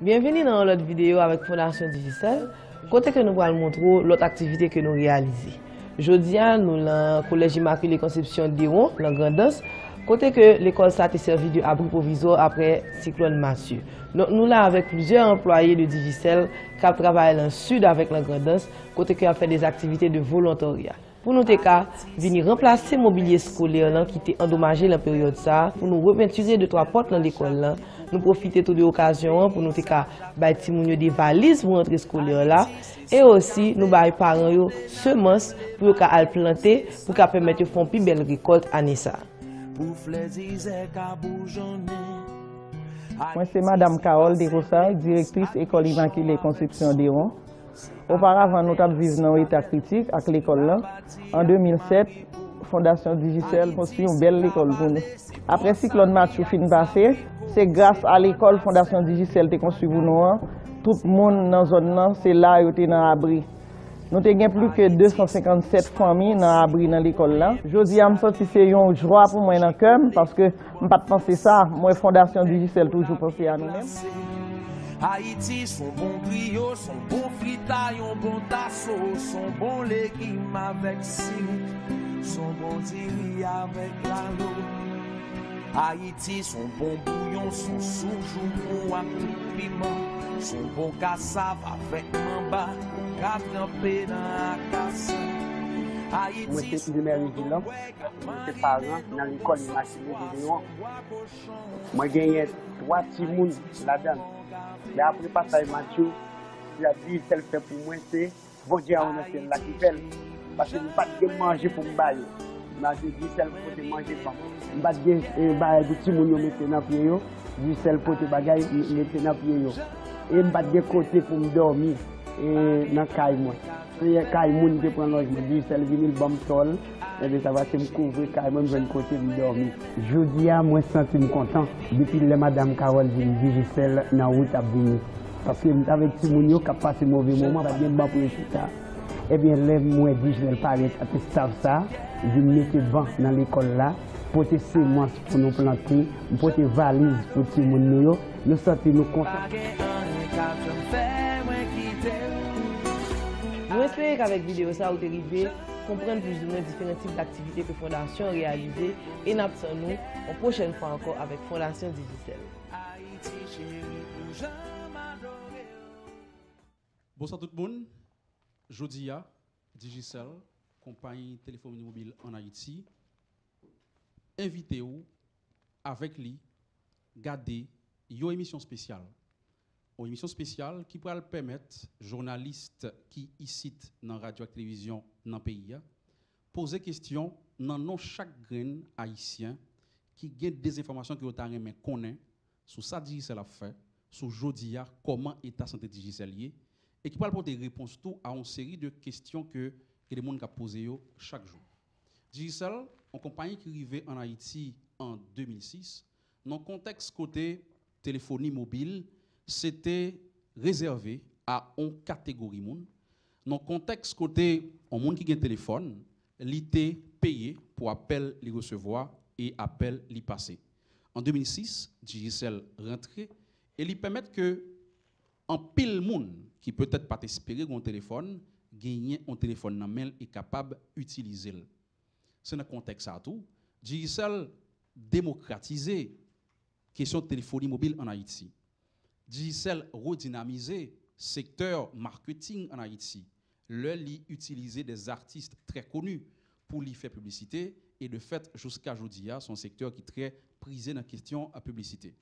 Bienvenue dans l'autre vidéo avec Fondation Digicel. Côté que nous allons montrer l'autre activité que nous réalisons. Jeudi, nous le collège Immaculée Conception d'Iron, la Grandance. Côté que l'école ça a servi de abri provisoire après cyclone Mathieu. Donc nous là avec plusieurs employés de Digicel qui travaillent dans le sud avec la Grandance, côté que a fait des activités de volontariat. Pour nous venir remplacer le mobilier scolaire là, qui était endommagé dans la période ça, pour nous repeinturer deux trois portes dans l'école là, nous profiter de l'occasion pour nous bâtir des valises pour rentrer scolaire là et aussi nous bailler parents yo semences pour qu'à planter pour qu'à permettre de faire une plus belle récolte année ça. Moi, c'est Madame Carole Desrossard, directrice École Immaculée Conception d'Iron. Auparavant, nous avons vécu dans l'état critique avec l'école. En 2007, Fondation Digicel construit une belle école pour nous. Après cyclone Mathieu fin passé, c'est grâce à l'école Fondation Digicel qui construit pour nous. Tout le monde dans la zone, c'est là où il est dans l'abri. Nous avons plus que 257 familles dans l'abri dans l'école. Aujourd'hui, je me sens que c'est une joie pour moi dans le cœur parce que je ne pas penser ça. Moi, Fondation Digicel, toujours penser à nous-mêmes. Haïti, son bon griot, son bon fritaille, un bon tasso, son bon légume avec sirop, son bon diri avec l'alo. Haïti, son bon bouillon, son soujou avec piment, son bon cassave avec mamba, qu'a trempé dans la casse. Moi, c'est une mère vigilant, c'est parents dans l'école Immaculée de Léon. Moi, j'ai gagné 3 petits mouns là-dedans. Et après le passage Mathieu, il a dit celle fait pour moi, c'est bon Dieu, on a fait la qui fait. Parce que je n'ai pas de manger pour me bailler. Il m'a dit celle pour manger pas. Je n'ai pas de petits mouns mettre dans le pied. Je dis celle pour te bagaille mettre dans le pied. Et je n'ai pas de côté pour me dormir dans le caille. Si caille moun qui prend logement, je dis celle vient le bon sol. Et bien, ça va se me couvrir carrément de côté de dormir. Je dis à moi, je suis content depuis que Madame Carole Digicel dans la route à venir. Parce que avec tout le monde qui a passé un mauvais moment, je vais bien pour ça. Eh bien, lève-moi, dis je vais parler à tout ça. Je me mets devant dans l'école là, pour tes semences pour nous planter, pour tes valises pour tout le monde. Nous sortons nous contents. Nous espérons qu'avec vidéo ça, vous arrivez comprendre plus ou moins différents types d'activités que la Fondation a réalisées et nous attendons une prochaine fois encore avec Fondation Digicel. Bonsoir tout le monde. Jodia, Digicel, compagnie téléphonie mobile en Haïti, invitez-vous avec lui, garder une émission spéciale. Une émission spéciale qui pourra permettre aux journalistes qui ici dans la radio et la télévision dans le pays poser des questions dans chaque grain haïtien qui a des informations que vous avez connaît sur ça Digicel a fait, sur Jodia, comment l'état santé Digicel est, et qui pourra apporter des réponses tout à une série de questions que les gens ont posées chaque jour. Digicel, une compagnie qui arrivait en Haïti en 2006, dans le contexte côté téléphonie mobile, c'était réservé à une catégorie monde. Dans le contexte côté un monde qui a un téléphone, il était payé pour appel les recevoir et appel les passer. En 2006, Digicel rentré et lui permet que en pile monde qui peut-être pas espérer un téléphone, gagner un téléphone dans main et capable d'utiliser. C'est dans le contexte à tout. Digicel démocratiser question de téléphonie mobile en Haïti. Digicel redynamiser secteur marketing en Haïti. Le li utiliser des artistes très connus pour lui faire publicité et de fait jusqu'à aujourd'hui son secteur qui est très prisé dans la question à publicité.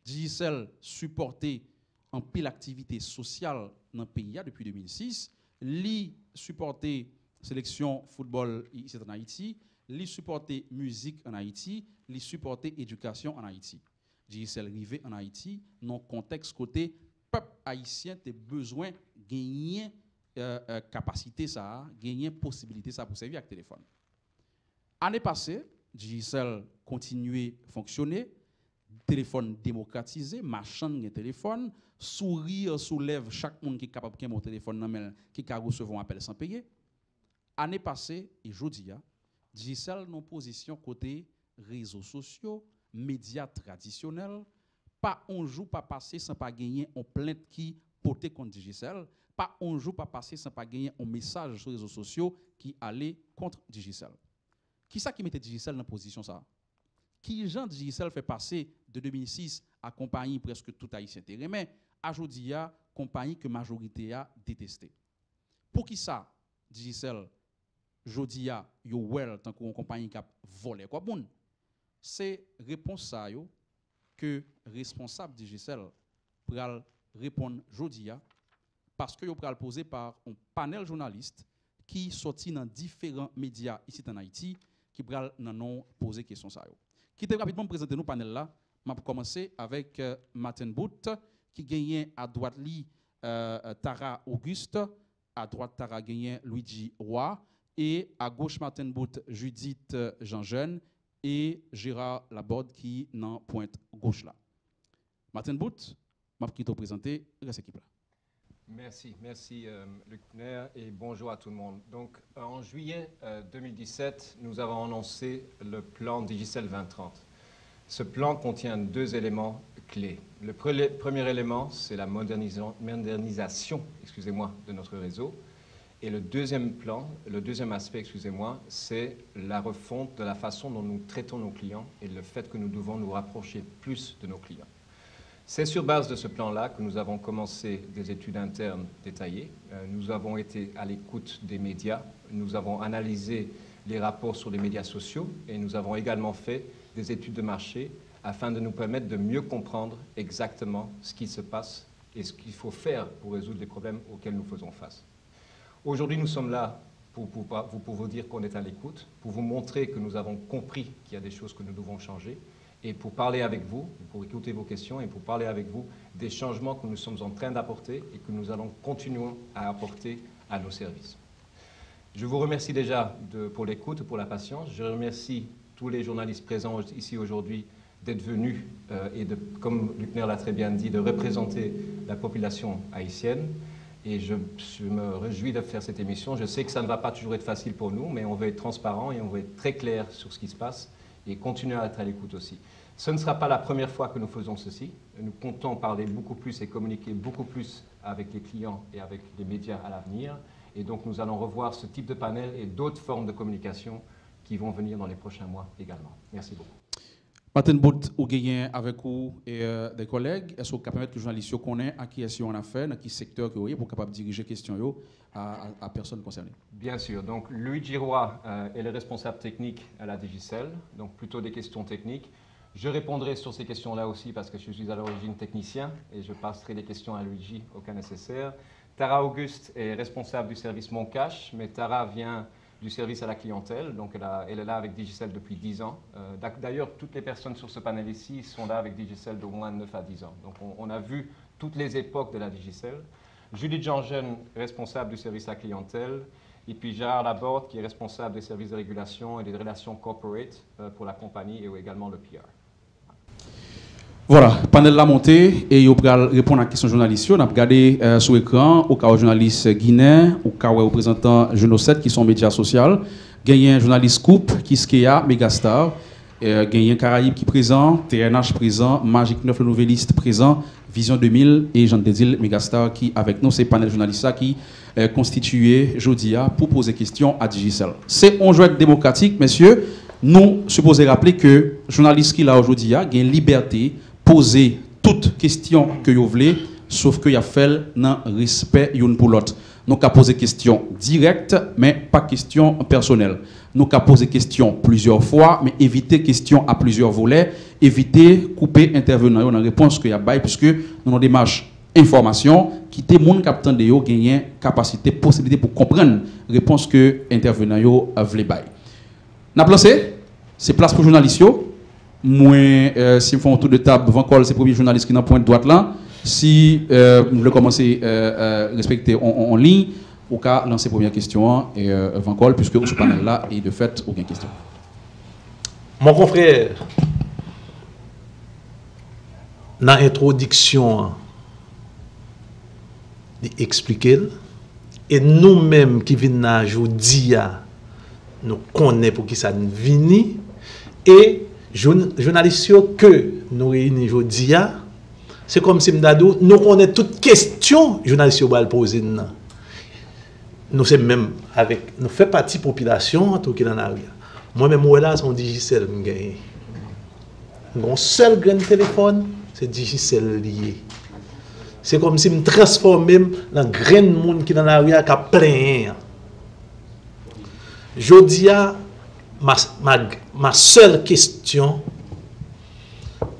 Digicel supporter en pile activité sociale dans le pays depuis 2006, li supporter sélection football ici en Haïti, li supporter musique en Haïti, li supporter éducation en Haïti. Digicel rivé en Haïti dans le contexte côté peuple haïtien a besoin de gagner capacité ça, gagner possibilité ça pour servir avec téléphone. Année passée, Digicel continuait à fonctionner, téléphone démocratisé, machin de téléphone, sourire soulève chaque monde qui est capable de mon téléphone qui peut recevoir un appel sans payer. Année passée et aujourd'hui, Digicel dans position côté réseaux sociaux, médias traditionnels, Pas un jour pas passé sans pas gagner une plainte qui portait contre Digicel. Pas un jour pas passé sans pas gagner un message sur les réseaux sociaux qui allait contre Digicel. Qui ça qui mettait Digicel dans la position ça? Qui Jean Digicel fait passer de 2006 à compagnie presque tout haïtien mais à aujourd'hui à compagnie que majorité a détesté. Pour qui ça Digicel jodi a yo well tant qu'on compagnie qui a volé quoi bon? C'est réponse ça yo que responsable Digicel pral répondre jodi a parce que yo pral poser par un panel journaliste qui sorti dans différents médias ici en Haïti qui pral nan poser question ça yo. Qui te rapidement présenter nous panel là, m'a commencer avec Martin Boot qui gagne à droite li Tara Auguste, à droite Tara gagne Luigi Roy et à gauche Martin Boot Judith Jean-Jeune et Gérard Laborde qui dans pointe gauche là. Martin Boot, m'a qui te présenter reste équipe là. Merci Luc Ner et bonjour à tout le monde. Donc en juillet 2017, nous avons annoncé le plan Digicel 2030. Ce plan contient 2 éléments clés. Le premier élément, c'est la modernisation de notre réseau. Et le deuxième aspect, c'est la refonte de la façon dont nous traitons nos clients et le fait que nous devons nous rapprocher plus de nos clients. C'est sur base de ce plan-là que nous avons commencé des études internes détaillées. Nous avons été à l'écoute des médias, nous avons analysé les rapports sur les médias sociaux et nous avons également fait des études de marché afin de nous permettre de mieux comprendre exactement ce qui se passe et ce qu'il faut faire pour résoudre les problèmes auxquels nous faisons face. Aujourd'hui, nous sommes là pour vous dire qu'on est à l'écoute, pour vous montrer que nous avons compris qu'il y a des choses que nous devons changer et pour parler avec vous, pour écouter vos questions et pour parler avec vous des changements que nous sommes en train d'apporter et que nous allons continuer à apporter à nos services. Je vous remercie déjà pour l'écoute, pour la patience. Je remercie tous les journalistes présents ici aujourd'hui d'être venus et, comme Luc Ner l'a très bien dit, de représenter la population haïtienne. Et je me réjouis de faire cette émission. Je sais que ça ne va pas toujours être facile pour nous, mais on veut être transparent et on veut être très clair sur ce qui se passe et continuer à être à l'écoute aussi. Ce ne sera pas la première fois que nous faisons ceci. Nous comptons parler beaucoup plus et communiquer beaucoup plus avec les clients et avec les médias à l'avenir. Et donc nous allons revoir ce type de panel et d'autres formes de communication qui vont venir dans les prochains mois également. Merci beaucoup. Martin Boot, ou gagnez avec vous et des collègues, est-ce que vous pouvez permettre que les journalistes connaissent à qui est-ce qu'on a fait, dans quel secteur que vous pour capable diriger question à personnes concernées? Bien sûr. Donc Luigi Roy est le responsable technique à la Digicel, donc plutôt des questions techniques. Je répondrai sur ces questions-là aussi parce que je suis à l'origine technicien et je passerai les questions à Luigi au cas nécessaire. Tara Auguste est responsable du service Mon Cash, mais Tara vient du service à la clientèle, donc elle est là avec Digicel depuis 10 ans. D'ailleurs, toutes les personnes sur ce panel ici sont là avec Digicel d'au moins 9 à 10 ans. Donc on a vu toutes les époques de la Digicel. Judith Jean-Jeune, responsable du service à la clientèle, et puis Gérard Laborde, qui est responsable des services de régulation et des relations corporate pour la compagnie et également le PR. Voilà, panel la montée et vous pouvez répondre à la question journaliste. On a regardé sur l'écran au cas où journaliste guinéen, au cas où représentant Genosset qui sont médias sociaux, gagné un journaliste Coupe, Kiskeya, Megastar, gagné Caraïbes qui présent, TNH présent, Magic 9 le nouvelliste présent, Vision 2000 et Jean Dédil Megastar qui avec nous, c'est panel journaliste qui constitué Jodia pour poser questions à Digicel. C'est un jeu démocratique, messieurs. Nous supposons rappeler que journaliste qui là aujourd'hui a une liberté poser toutes questions que vous voulez, sauf que vous a fait dans respect l'une pour l'autre. Nous avons posé questions directes, mais pas questions personnelles. Nous avons posé questions plusieurs fois, mais éviter questions à plusieurs volets, éviter couper intervenant dans la réponse que y a bail, puisque nous avons des démarches information qui témoignent captant de yo gagner capacité, possibilité pour comprendre réponse que intervenant yo voulait bail. N'a placé, c'est place pour journalistes. Moi, si nous faisons un tour de table, Vancol, c'est le premier journaliste qui est dans point de droite là. Si nous voulons commencer à respecter en ligne, au cas lancer la première question, et Vancol, puisque ce panel là est de fait aucune question. Mon confrère, dans l'introduction, d'expliquer, et nous-mêmes qui venons aujourd'hui, nous connaissons pour qui ça nous vient, et journalistes que nous réunissons aujourd'hui, c'est comme si m'dadou, nous connaissons toutes questions journalistes va poser. Nous sommes même avec, nous faisons partie de la population tout qui dans la rue. Moi-même, là, c'est un Digicel que j'ai gagné. Mon seul grand téléphone, c'est Digicel lié. C'est comme si je me transformais dans un grand monde qui est dans la rue qui a plein. Je dis, ma seule question,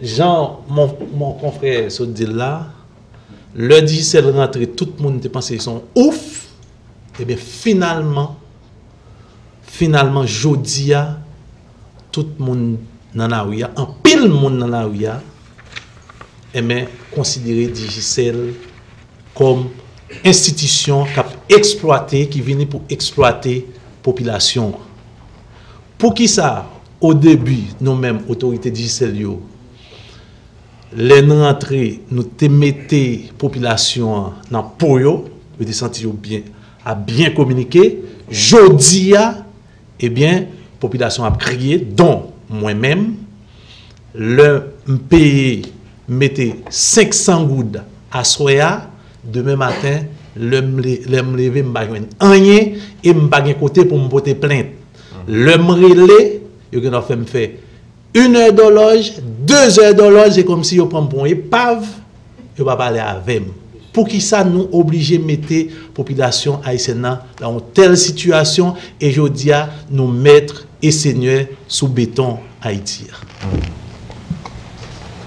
Jean, mon confrère, se dit là, le Digicel rentré, tout le monde pense qu'ils sont ouf. Et bien finalement, je dis, tout le monde dans la rue, en pile monde dans la rue, et bien considérer Digicel comme institution qui vient pour exploiter la population. Pour qui ça, au début, nous-mêmes, autorités Digicel, les rentrées, nous te mettons la population dans le poyo, nous te sentir bien, à bien communiquer. Jodi, eh bien, la population a crié, dont moi-même, le pays mettait 500 gouttes à soya, demain matin, le me lever, je rien et je côté pour me porter plainte. Le me relais, il me fait 1 heure d'horloge, 2 heures d'horloge, c'est comme si je prends un épave, je ne vais pas parler avec moi. Pour qui ça nous oblige de mettre la population haïtienne dans une telle situation et je dis à nous mettre et seigneur sous béton Haïti.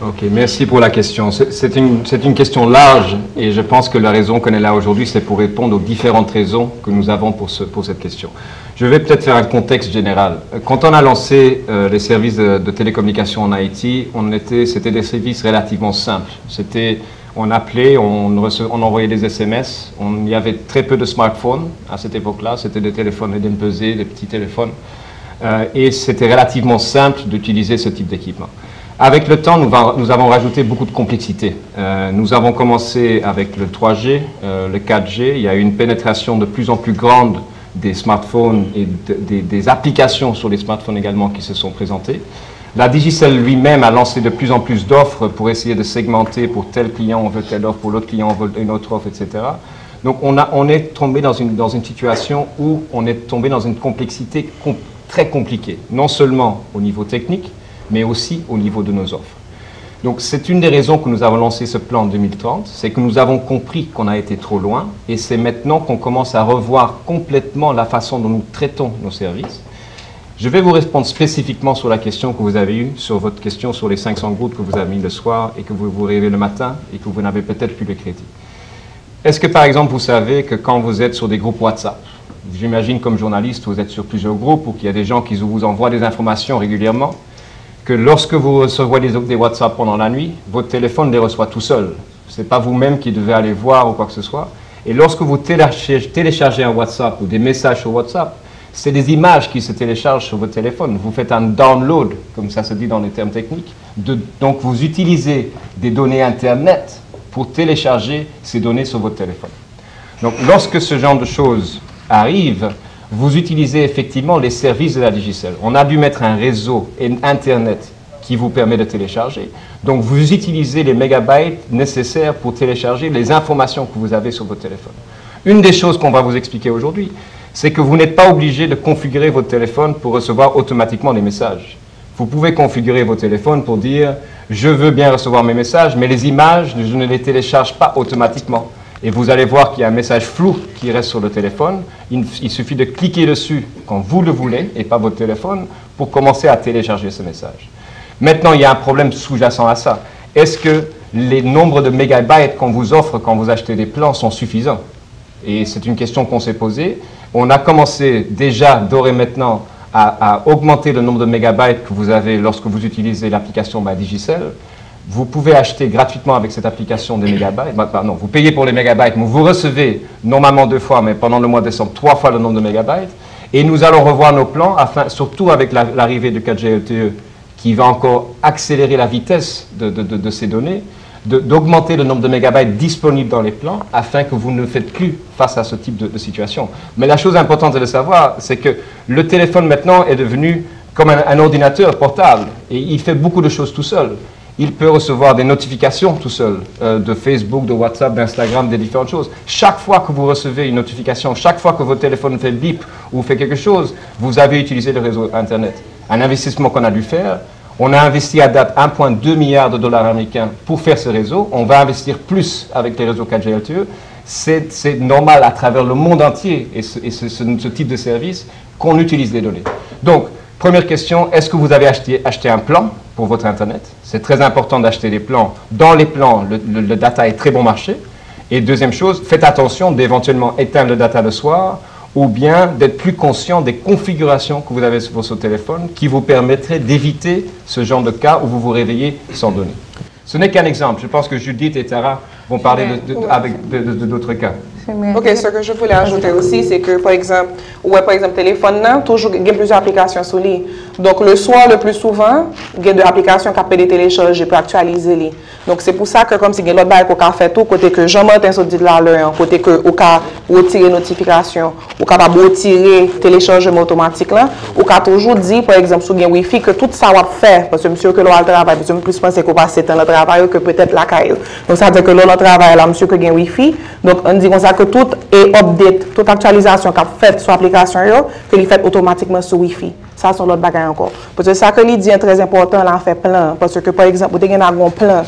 Ok, merci pour la question. C'est une question large et je pense que la raison qu'on est là aujourd'hui, c'est pour répondre aux différentes raisons que nous avons pour cette question. Je vais peut-être faire un contexte général. Quand on a lancé les services de télécommunication en Haïti, c'était des services relativement simples. On appelait, on envoyait des SMS, il y avait très peu de smartphones à cette époque-là, c'était des téléphones pesés, des petits téléphones, et c'était relativement simple d'utiliser ce type d'équipement. Avec le temps, nous avons rajouté beaucoup de complexité. Nous avons commencé avec le 3G, le 4G, il y a eu une pénétration de plus en plus grande des smartphones et des applications sur les smartphones également qui se sont présentées. La Digicel lui-même a lancé de plus en plus d'offres pour essayer de segmenter pour tel client on veut telle offre, pour l'autre client on veut une autre offre, etc. Donc on est tombé dans une situation où on est tombé dans une complexité très compliquée, non seulement au niveau technique, mais aussi au niveau de nos offres. Donc c'est une des raisons que nous avons lancé ce plan en 2030, c'est que nous avons compris qu'on a été trop loin et c'est maintenant qu'on commence à revoir complètement la façon dont nous traitons nos services. Je vais vous répondre spécifiquement sur la question que vous avez eue, sur votre question sur les 500 gouttes que vous avez mis le soir et que vous vous réveillez le matin et que vous n'avez peut-être plus le crédit. Est-ce que par exemple vous savez que quand vous êtes sur des groupes WhatsApp, j'imagine comme journaliste vous êtes sur plusieurs groupes ou qu'il y a des gens qui vous envoient des informations régulièrement, que lorsque vous recevez des WhatsApp pendant la nuit, votre téléphone les reçoit tout seul. Ce n'est pas vous-même qui devez aller voir ou quoi que ce soit. Et lorsque vous téléchargez un WhatsApp ou des messages sur WhatsApp, c'est des images qui se téléchargent sur votre téléphone. Vous faites un download, comme ça se dit dans les termes techniques. Donc vous utilisez des données Internet pour télécharger ces données sur votre téléphone. Donc lorsque ce genre de choses arrive, vous utilisez effectivement les services de la Digicel. On a dû mettre un réseau Internet qui vous permet de télécharger. Donc vous utilisez les mégabytes nécessaires pour télécharger les informations que vous avez sur votre téléphone. Une des choses qu'on va vous expliquer aujourd'hui, c'est que vous n'êtes pas obligé de configurer votre téléphone pour recevoir automatiquement des messages. Vous pouvez configurer votre téléphone pour dire « je veux bien recevoir mes messages, mais les images, je ne les télécharge pas automatiquement ». Et vous allez voir qu'il y a un message flou qui reste sur le téléphone. Il suffit de cliquer dessus quand vous le voulez et pas votre téléphone pour commencer à télécharger ce message. Maintenant, il y a un problème sous-jacent à ça. Est-ce que les nombres de mégabytes qu'on vous offre quand vous achetez des plans sont suffisants? Et c'est une question qu'on s'est posée. On a commencé déjà, d'ores et maintenant, à augmenter le nombre de mégabytes que vous avez lorsque vous utilisez l'application Digicel. Vous pouvez acheter gratuitement avec cette application des mégabytes. Pardon, vous payez pour les mégabytes, mais vous recevez normalement 2 fois, mais pendant le mois de décembre, 3 fois le nombre de mégabytes. Et nous allons revoir nos plans, surtout avec l'arrivée de 4G LTE, qui va encore accélérer la vitesse de ces données, d'augmenter le nombre de mégabytes disponibles dans les plans, afin que vous ne faites plus face à ce type de situation. Mais la chose importante de savoir, c'est que le téléphone maintenant est devenu comme un ordinateur portable, et il fait beaucoup de choses tout seul. il peut recevoir des notifications tout seul, de Facebook, de WhatsApp, d'Instagram, des différentes choses. Chaque fois que vous recevez une notification, chaque fois que votre téléphone fait bip ou fait quelque chose, vous avez utilisé le réseau Internet. Un investissement qu'on a dû faire. On a investi à date 1,2 milliard de dollars américains pour faire ce réseau. On va investir plus avec les réseaux 4G LTE. C'est normal à travers le monde entier et ce type de service qu'on utilise les données. Donc, première question, est-ce que vous avez acheté un plan pour votre Internet? C'est très important d'acheter des plans. Dans les plans, le data est très bon marché. Et deuxième chose, faites attention d'éventuellement éteindre le data le soir ou bien d'être plus conscient des configurations que vous avez sur votre téléphone qui vous permettraient d'éviter ce genre de cas où vous vous réveillez sans données. Ce n'est qu'un exemple. Je pense que Judith et Tara vont parler d'autres cas. Ok, ce que je voulais ajouter aussi, c'est que, par exemple, téléphone, toujours, il y a plusieurs applications sur lui. Donc, le soir, le plus souvent, il y a des applications qui peuvent les télécharger pour actualiser les. Donc, c'est pour ça que, comme si il y a l'autre bail qu'on a fait tout, côté que Jean-Martin s'est dit là, côté que, au cas retirer notification, au cas de retirer téléchargement automatique là, au cas toujours dit, par exemple, sur le Wi-Fi, que tout ça va faire, parce que monsieur que l'on travaille, parce que plus penser qu'on va s'éteindre le travail que peut-être la caille. Donc, ça veut dire que l'on travaille là, monsieur que il y a Wi-Fi. Donc, on dit comme ça que tout est update, toute actualisation qu'a faite sur l'application, que l'il fait automatiquement sur Wi-Fi. Ça, c'est l'autre bagage encore. Parce que ça que l'il dit est très important, là, on fait plein. Parce que, par exemple, vous avez un plein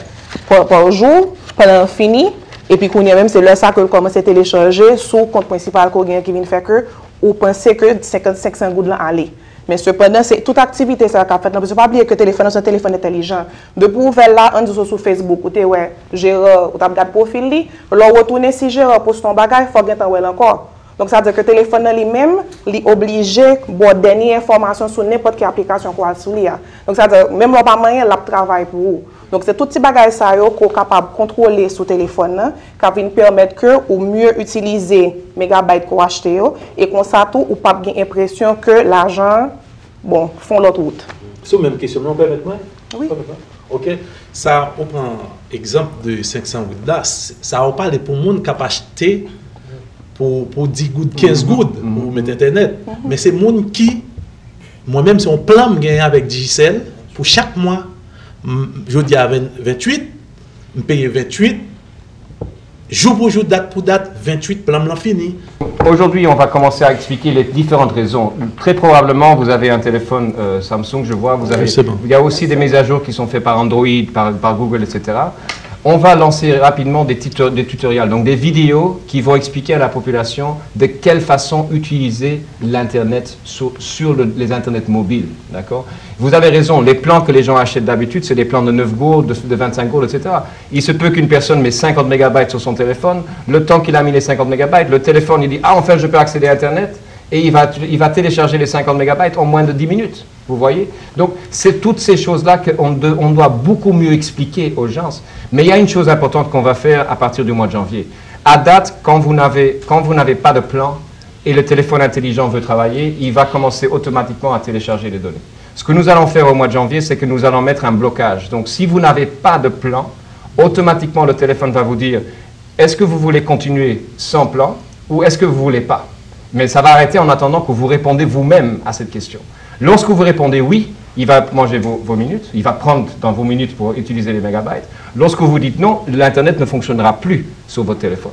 par jour, plein fini, et puis, même, c'est là ça que vous commencez à télécharger sur le compte principal qui vient faire que, vous pensez que 55 gouttes là aller. Mais cependant, c'est toute activité ça qu'a fait. Ne pas oublier que le téléphone, c'est un téléphone intelligent. De pouvoir là, on dit sur Facebook, ou ouais, Gérard, ou t'as regardé profil li, là retourner si Gérard poste ton bagage, il faut bien t'en encore. Donc ça veut dire que le téléphone lui-même, il est obligé de dernière information sur n'importe quelle application qu'on a sur lui. Donc ça veut dire même pas moyen, il travaille pour vous. Donc c'est tout petit bagage ça qu'on est capable de contrôler sur le téléphone, qui va permettre que ou mieux utiliser mégabytes qu'on achète et qu'on ça tout ou pas bien l'impression que l'argent bon font l'autre route. C'est même question, non permettez-moi. Oui. OK. Ça on prend exemple de 500 gouttes là, ça on parle pour monde qui a acheté pour 10 gouttes, 15 gouttes pour mettre internet, mais c'est monde qui moi-même c'est un plan gagné avec Digicel pour chaque mois. Je dis à 28, je paye 28, jour pour jour, date pour date, 28, plan blanc fini. Aujourd'hui, on va commencer à expliquer les différentes raisons. Très probablement, vous avez un téléphone Samsung, je vois, vous avez, il y a aussi des mises à jour qui sont faites par Android, par Google, etc. On va lancer rapidement des tutoriels, donc des vidéos qui vont expliquer à la population de quelle façon utiliser l'Internet sur les Internet mobiles. D'accord? Vous avez raison, les plans que les gens achètent d'habitude, c'est des plans de 9 gourdes, de 25 gourdes, etc. Il se peut qu'une personne met 50 mégabytes sur son téléphone, le temps qu'il a mis les 50 mégabytes, le téléphone, il dit « Ah, enfin, je peux accéder à Internet » et il va télécharger les 50 mégabytes en moins de 10 minutes. Vous voyez? Donc, c'est toutes ces choses-là qu'on doit beaucoup mieux expliquer aux gens. Mais il y a une chose importante qu'on va faire à partir du mois de janvier. À date, quand vous n'avez pas de plan et le téléphone intelligent veut travailler, il va commencer automatiquement à télécharger les données. Ce que nous allons faire au mois de janvier, c'est que nous allons mettre un blocage. Donc, si vous n'avez pas de plan, automatiquement, le téléphone va vous dire « Est-ce que vous voulez continuer sans plan ou est-ce que vous ne voulez pas ?» Mais ça va arrêter en attendant que vous répondez vous-même à cette question. Lorsque vous répondez oui, il va manger vos minutes, il va prendre dans vos minutes pour utiliser les mégabytes. Lorsque vous dites non, l'Internet ne fonctionnera plus sur votre téléphone.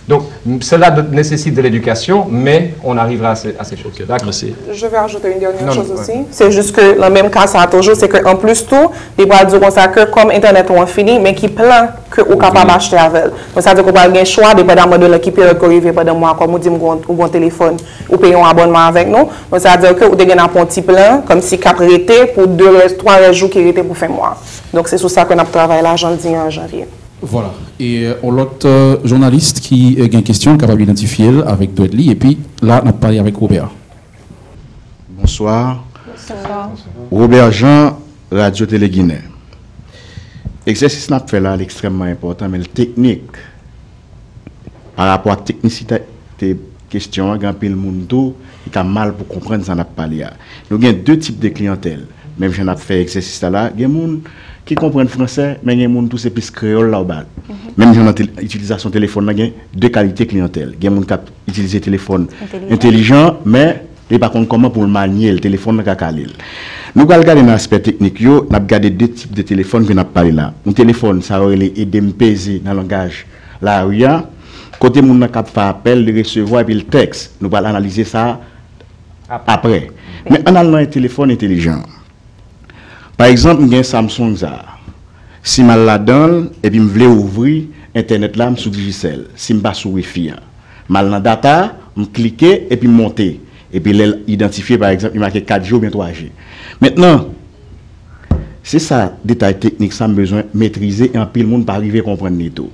Donc, cela nécessite de l'éducation, mais on arrivera à ces choses. D'accord. Je vais ajouter une dernière chose aussi. C'est juste que, dans le même cas, ça a toujours, c'est qu'en plus, tout, les bras du consacré, comme Internet ont fini, mais qui plein que vous êtes capable d'acheter avec. Donc, ça veut dire qu'on va avoir un choix, dépendamment de l'équipe qui peut arriver pendant moi, comme on dit, ou bon téléphone, ou payer un abonnement avec nous. Donc, ça veut dire que vous avez un petit plein, comme si 4 étaient pour 2-3 jours qui étaient pour faire mois. Donc, c'est sur ça qu'on a travaillé là, en janvier. Voilà. Et on a l'autre journaliste qui a une question, capable d'identifier avec Dwedley. Et puis là, on a parlé avec Robert. Bonsoir. Bonsoir. Robert Jean, Radio Télé Guinée. L'exercice n'a fait là extrêmement important, mais le technique, par rapport à la technicité des questions, il y a un monde qui a mal pour comprendre ce qu'on a parlé. Nous avons deux types de clientèle. Même si on a fait l'exercice là, il y a des gens qui comprennent français, mais il y a des gens qui sont plus créoles là-bas. Même si on a l'utilisation téléphone, il y a deux qualités clientèle. Il y a des gens qui utilisent le téléphone intelligent, mais ils ne savent pas comment pour le manier, le téléphone. Nous allons regarder dans l'aspect technique, nous allons regarder deux types de téléphones que nous avons parlé là. Un téléphone, ça aurait aidé à peser dans le langage là où il y a. Côté moun nan k'ap faire appel, le recevoir et puis le texte, nous allons analyser ça après. Mais on a un téléphone intelligent. Par exemple, il y a un Samsung ça. Si je la donne et puis je veux ouvrir internet là sur Digicel, si je passe sur Wi-Fi, mal dans data, je clique et puis monter et puis l'identifier par exemple, il marque 4G ou bien 3G. Maintenant, c'est ça détail technique ça me besoin maîtriser et en pile monde pas arriver à comprendre tout.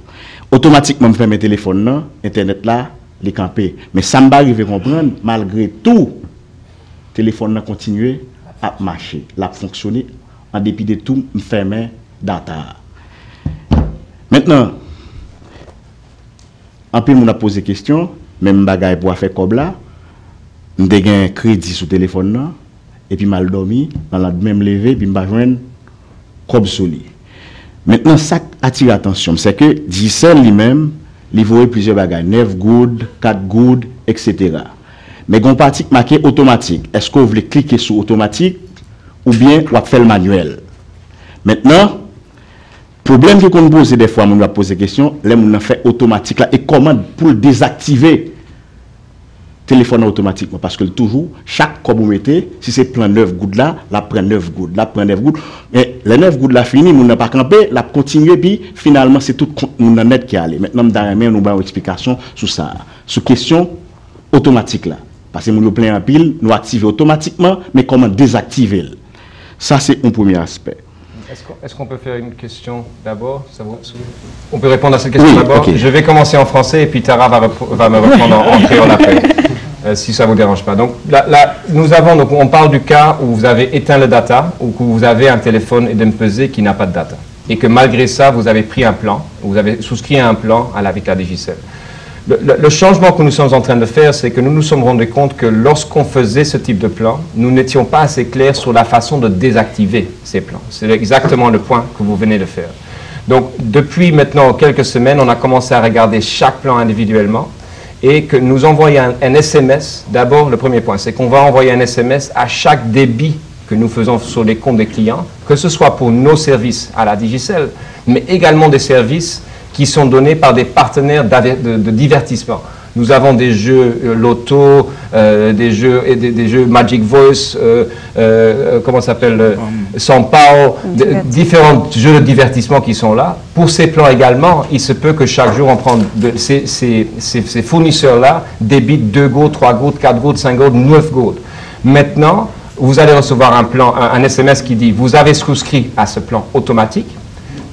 Automatiquement je fais mes téléphones là, internet là, les camper. Mais ça me pas arriver à comprendre malgré tout téléphone là continuer à marcher, à fonctionner en dépit de tout me fermer data. Maintenant, en plus, on a posé question, même bagaille pour faire comme là, on a un crédit sur le téléphone, et puis mal dormi, on a même levé, puis on va joindre comme soli. Maintenant, ça attire l'attention, c'est que Digicel lui-même, il voit plusieurs bagailles, 9 good, 4 good, etc. Mais il y a une partie marquée automatique. Est-ce que vous voulez cliquer sur automatique ou bien vous faire le manuel? Maintenant, problème que qu'on pose des fois, on va poser question, là on fait automatique là et comment pour le désactiver téléphone automatiquement parce que toujours chaque comme vous mettez si c'est plein 9 gouttes là, la prend 9 gouttes, la prend 9 gouttes mais les 9 gouttes là fini, on n'a pas campé, la continuer puis finalement c'est tout mon net qui allait. Maintenant on nous une explication sur ça, sur question automatique là parce que nous plein en pile, nous activer automatiquement mais comment désactiver. Ça c'est un premier aspect. Est-ce qu'on peut faire une question d'abord? On peut répondre à cette question d'abord. Okay. Je vais commencer en français et puis Tara va me répondre en créole après, si ça ne vous dérange pas. Donc, là, on parle du cas où vous avez éteint le data ou que vous avez un téléphone IDEM-pesé qui n'a pas de data. Et que malgré ça, vous avez pris un plan, vous avez souscrit à un plan avec la Digicel. Le changement que nous sommes en train de faire, c'est que nous nous sommes rendus compte que lorsqu'on faisait ce type de plan, nous n'étions pas assez clairs sur la façon de désactiver ces plans. C'est exactement le point que vous venez de faire. Donc, depuis maintenant quelques semaines, on a commencé à regarder chaque plan individuellement et que nous envoyons un SMS. D'abord, le premier point, c'est qu'on va envoyer un SMS à chaque débit que nous faisons sur les comptes des clients, que ce soit pour nos services à la Digicel, mais également des services qui sont donnés par des partenaires de divertissement. Nous avons des jeux loto, des jeux Magic Voice, comment ça s'appelle, San Pao, différents jeux de divertissement qui sont là. Pour ces plans également, il se peut que chaque jour on prenne ces fournisseurs-là débitent 2 gouttes, 3 gouttes, 4 gouttes, 5 gouttes, 9 gouttes. Maintenant, vous allez recevoir un SMS qui dit « Vous avez souscrit à ce plan automatique ».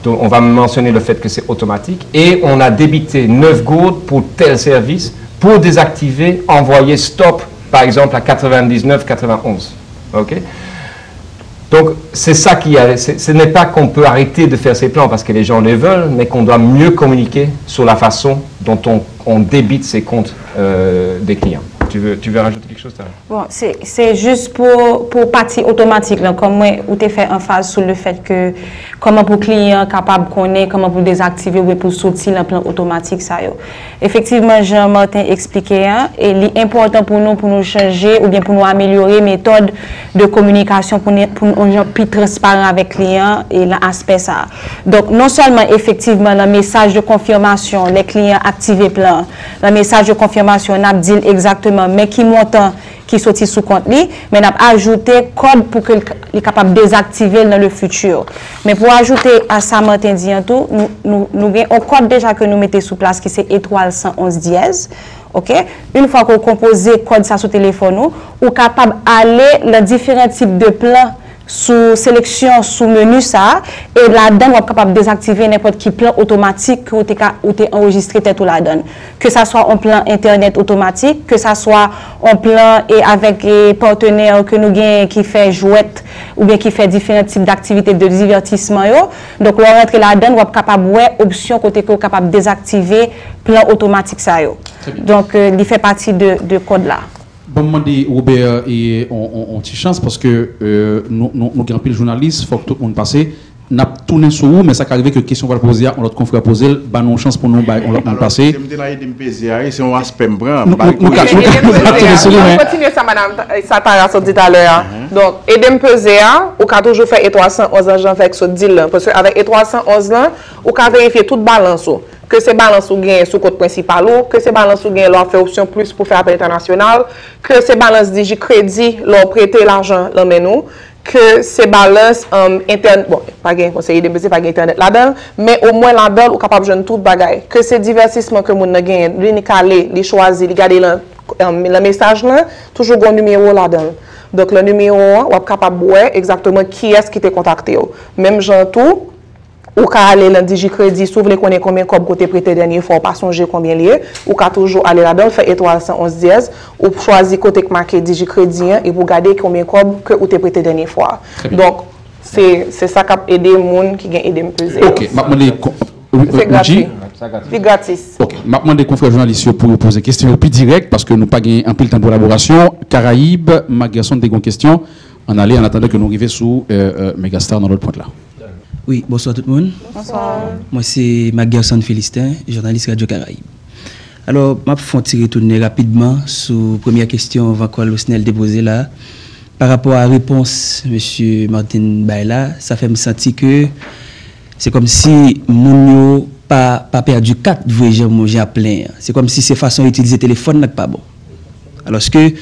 Donc, on va mentionner le fait que c'est automatique. Et on a débité 9 gouttes pour tel service. Pour désactiver, envoyer stop, par exemple, à 99,91. OK? Donc, c'est ça qui a... Ce n'est pas qu'on peut arrêter de faire ces plans parce que les gens les veulent, mais qu'on doit mieux communiquer sur la façon dont on débite ces comptes des clients. Tu veux rajouter quelque chose, Tara? Bon, c'est juste pour partie automatique, là, comme moi, où tu fait emphase sur le fait que comment pour client capable de connaître, comment pour désactiver ou pour sortir le plan automatique, ça. Effectivement, Jean-Martin expliqué, hein, et l'important pour nous changer ou bien pour nous améliorer méthode de communication pour nous plus transparent avec le client et l'aspect ça. Donc, non seulement effectivement le message de confirmation, les clients activés plan, le message de confirmation, on a dit exactement mais qui montant qui sortit sous compte li, mais on a ajouté code pour qu'il soit capable de désactiver dans le futur. Mais pour ajouter à ça, Martin dit en tout, nous avons un code déjà que nous mettons sous place qui c'est étoile 111 dièse. OK? Une fois qu'on compose le code ça sur le téléphone, nous sommes capables d'aller dans différents types de plans sous sélection, sous menu ça, et là-dedans, on est capable de désactiver n'importe quel plan automatique que vous avez enregistré tout là-dedans. Que ce soit un plan Internet automatique, que ce soit un plan et avec des partenaires que nous avons qui fait jouette ou bien qui fait différents types d'activités de divertissement. Donc, on rentre là-dedans, on est capable de option côté que vous capable de désactiver plan automatique ça. Donc, il fait partie de code là. Bon, je demande Robert et on petite chance parce que nous avons pris le journaliste, il faut que tout le monde passe. n'a tourné sur vous, mais ça qui arrive que question va le poser, on l'autre confrère poser, bah non chance pour nous, on l'a passer. C'est un aspect brun. Nous continuons ça, madame Satara, ça dit tout à l'heure. Donc, aider me peser, ou quand toujours fait E311 ans, j'en fais avec ce deal là. Parce qu'avec E311 là, ou quand vérifier toute balance, que c'est balance ou gain sous code principal, que c'est balance ou gain, leur fait option plus pour faire appel international, que c'est balance DigiCrédit, leur prêter l'argent, l'emmène que c'est balance internet, bon, pas gain conseiller de baiser, pas gain internet là-dedans, mais au moins là-dedans, ou capable de jouer tout bagaille. Que c'est divertissement que mon gagne, lui caler, les choisir, les garder le message là, toujours un numéro là-dedans. Donc le numéro, on est capable de voir exactement qui est-ce qui t'a contacté. Même gens tout, ou qu'à aller dans DigiCrédit, si vous voulez connaître combien de côté prêté dernier fois, pas songer combien lié, ou qu'à toujours aller là-dedans, faire étoile 111 dièse, ou choisir côté marqué DigiCrédit et vous regardez combien que vous t'es prêté dernière fois. Donc, c'est ça qui a aidé les gens qui ont aidé me peser. Ok, c'est gratuit. C'est gratis. Ok, maintenant des confrères journalistes pour poser des questions plus directes parce que nous n'avons pas un peu de temps de collaboration. Caraïbes, ma garçon, des questions. On allait en attendant que nous arrivions sous Megastar dans l'autre point là. Oui, bonsoir tout le monde. Bonsoir. Moi c'est Magerson Félistin, journaliste Radio Caraïbes. Alors, je vais tirer tourner rapidement sur la première question que Losnel déposée là. Par rapport à la réponse, M. Martin Baila, ça fait me sentir que c'est comme si mon n'a pas perdu 4 voyages à plein. C'est comme si ces façons d'utiliser le téléphone n'est pas bon. Alors, est-ce que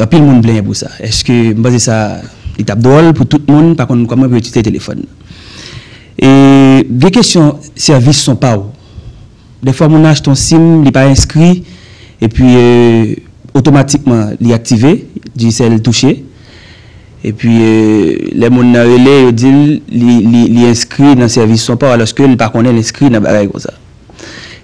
un peu le monde plein pour ça? Est-ce que ça l'étape drôle pour tout le monde, par contre, comment on peut utiliser le téléphone? Et des questions, services sont pas où. Des fois, on achète ton SIM, il n'est pas inscrit, et puis automatiquement, il est activé, DSL touché. Et puis, les gens relais, il est inscrit dans le service sont pas, alors que le par contre, il est inscrit dans le comme ça.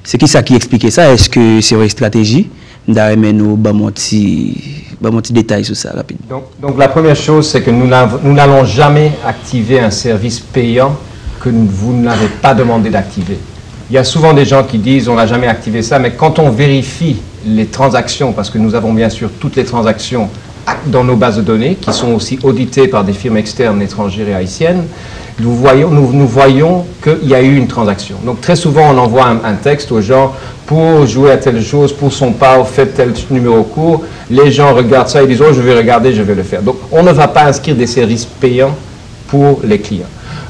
C'est qui ça qui explique ça? Est-ce que c'est une stratégie? D'ailleurs, nous avons un petit détail sur ça rapidement. Donc la première chose, c'est que nous n'allons jamais activer un service payant que vous n'avez pas demandé d'activer. Il y a souvent des gens qui disent on n'a jamais activé ça, mais quand on vérifie les transactions, parce que nous avons bien sûr toutes les transactions dans nos bases de données, qui sont aussi auditées par des firmes externes, étrangères et haïtiennes, nous voyons qu'il y a eu une transaction. Donc très souvent on envoie un texte aux gens pour jouer à telle chose, pour son pas, faites tel numéro court. Les gens regardent ça et disent oh je vais regarder, je vais le faire. Donc on ne va pas inscrire des services payants pour les clients.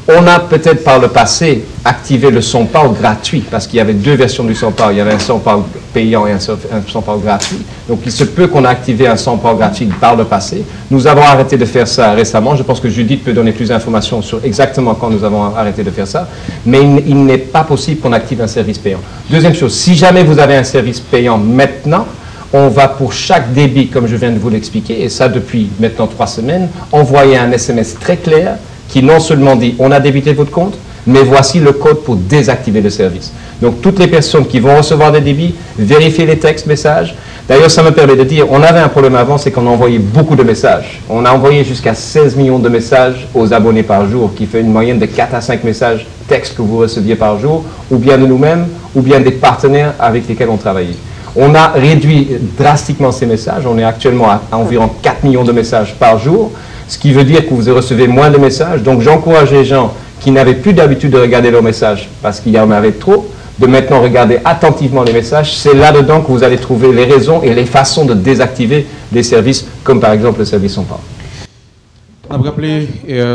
On a peut-être par le passé activé le SonPower gratuit, parce qu'il y avait 2 versions du SonPower. Il y avait un SonPower payant et un SonPower gratuit. Donc il se peut qu'on a activé un SonPower gratuit par le passé. Nous avons arrêté de faire ça récemment. Je pense que Judith peut donner plus d'informations sur exactement quand nous avons arrêté de faire ça. Mais il n'est pas possible qu'on active un service payant. Deuxième chose, si jamais vous avez un service payant maintenant, on va pour chaque débit, comme je viens de vous l'expliquer, et ça depuis maintenant 3 semaines, envoyer un SMS très clair qui non seulement dit on a débité votre compte, mais voici le code pour désactiver le service. Donc toutes les personnes qui vont recevoir des débits, vérifiez les textes, messages. D'ailleurs, ça me permet de dire, on avait un problème avant, c'est qu'on envoyait beaucoup de messages. On a envoyé jusqu'à 16 millions de messages aux abonnés par jour, qui fait une moyenne de 4 à 5 messages textes que vous receviez par jour, ou bien de nous-mêmes, ou bien des partenaires avec lesquels on travaillait. On a réduit drastiquement ces messages. On est actuellement à environ 4 millions de messages par jour, ce qui veut dire que vous recevez moins de messages. Donc j'encourage les gens qui n'avaient plus d'habitude de regarder leurs messages parce qu'il y en avait trop, de maintenant regarder attentivement les messages. C'est là-dedans que vous allez trouver les raisons et les façons de désactiver des services, comme par exemple le service SonPower. On a rappelé,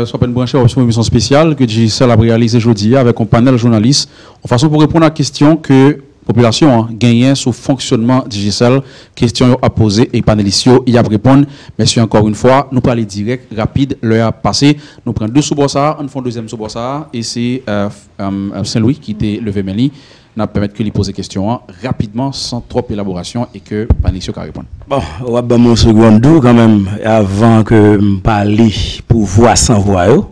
soit une branche option émission spéciale que DigiCell a réalisé aujourd'hui avec un panel de journalistes, en façon pour répondre à la question que population gagne sur le fonctionnement DigiCell, question à poser et panélistes y a répondre. Merci encore une fois, nous parlons direct, rapide, l'heure a passé. Nous prenons 2 sous-bossards, nous faisons 2e sous-bossard et c'est Saint-Louis qui était levé Méli. Nous permettre que lui pose des questions rapidement, sans trop élaboration et que panélistes qui répondent. Bon, on va faire mon second tour quand même avant que je parle pour voix sans voix.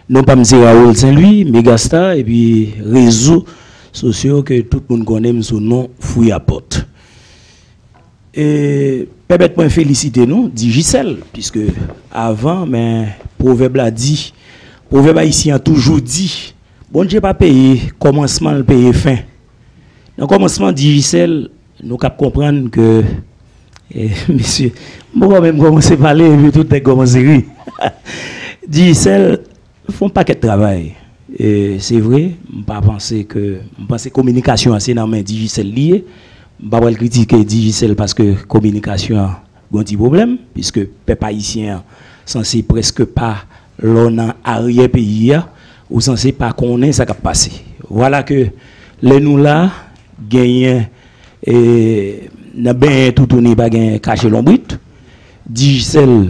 Non pas me dire Raoul Saint-Louis, Megastar et puis réseau sociaux que tout le monde connaît sous nom Fouille à porte. Et permettez-moi de féliciter nous, DigiCell, puisque avant, mais proverbe a dit, proverbe haïtien a toujours dit, bon Dieu pas payé, commencement le payer fin. Dans le commencement DigiCell, nous cap comprendre que, monsieur, moi même commencer à parler, et tout est commencé à rire. DigiCell font pas de travail. C'est vrai, je ne pense que communication c'est dans main Digicel lié. Je ne vais pas critiquer Digicel parce que communication a un petit problème, puisque les peuple haïtien censé presque pas l'on arrière pays ou censé pas connaître ça qui a passé. Voilà que les nous là gagnent et n'a bien tout tourné pas gagne cacher l'ombrite. Digicel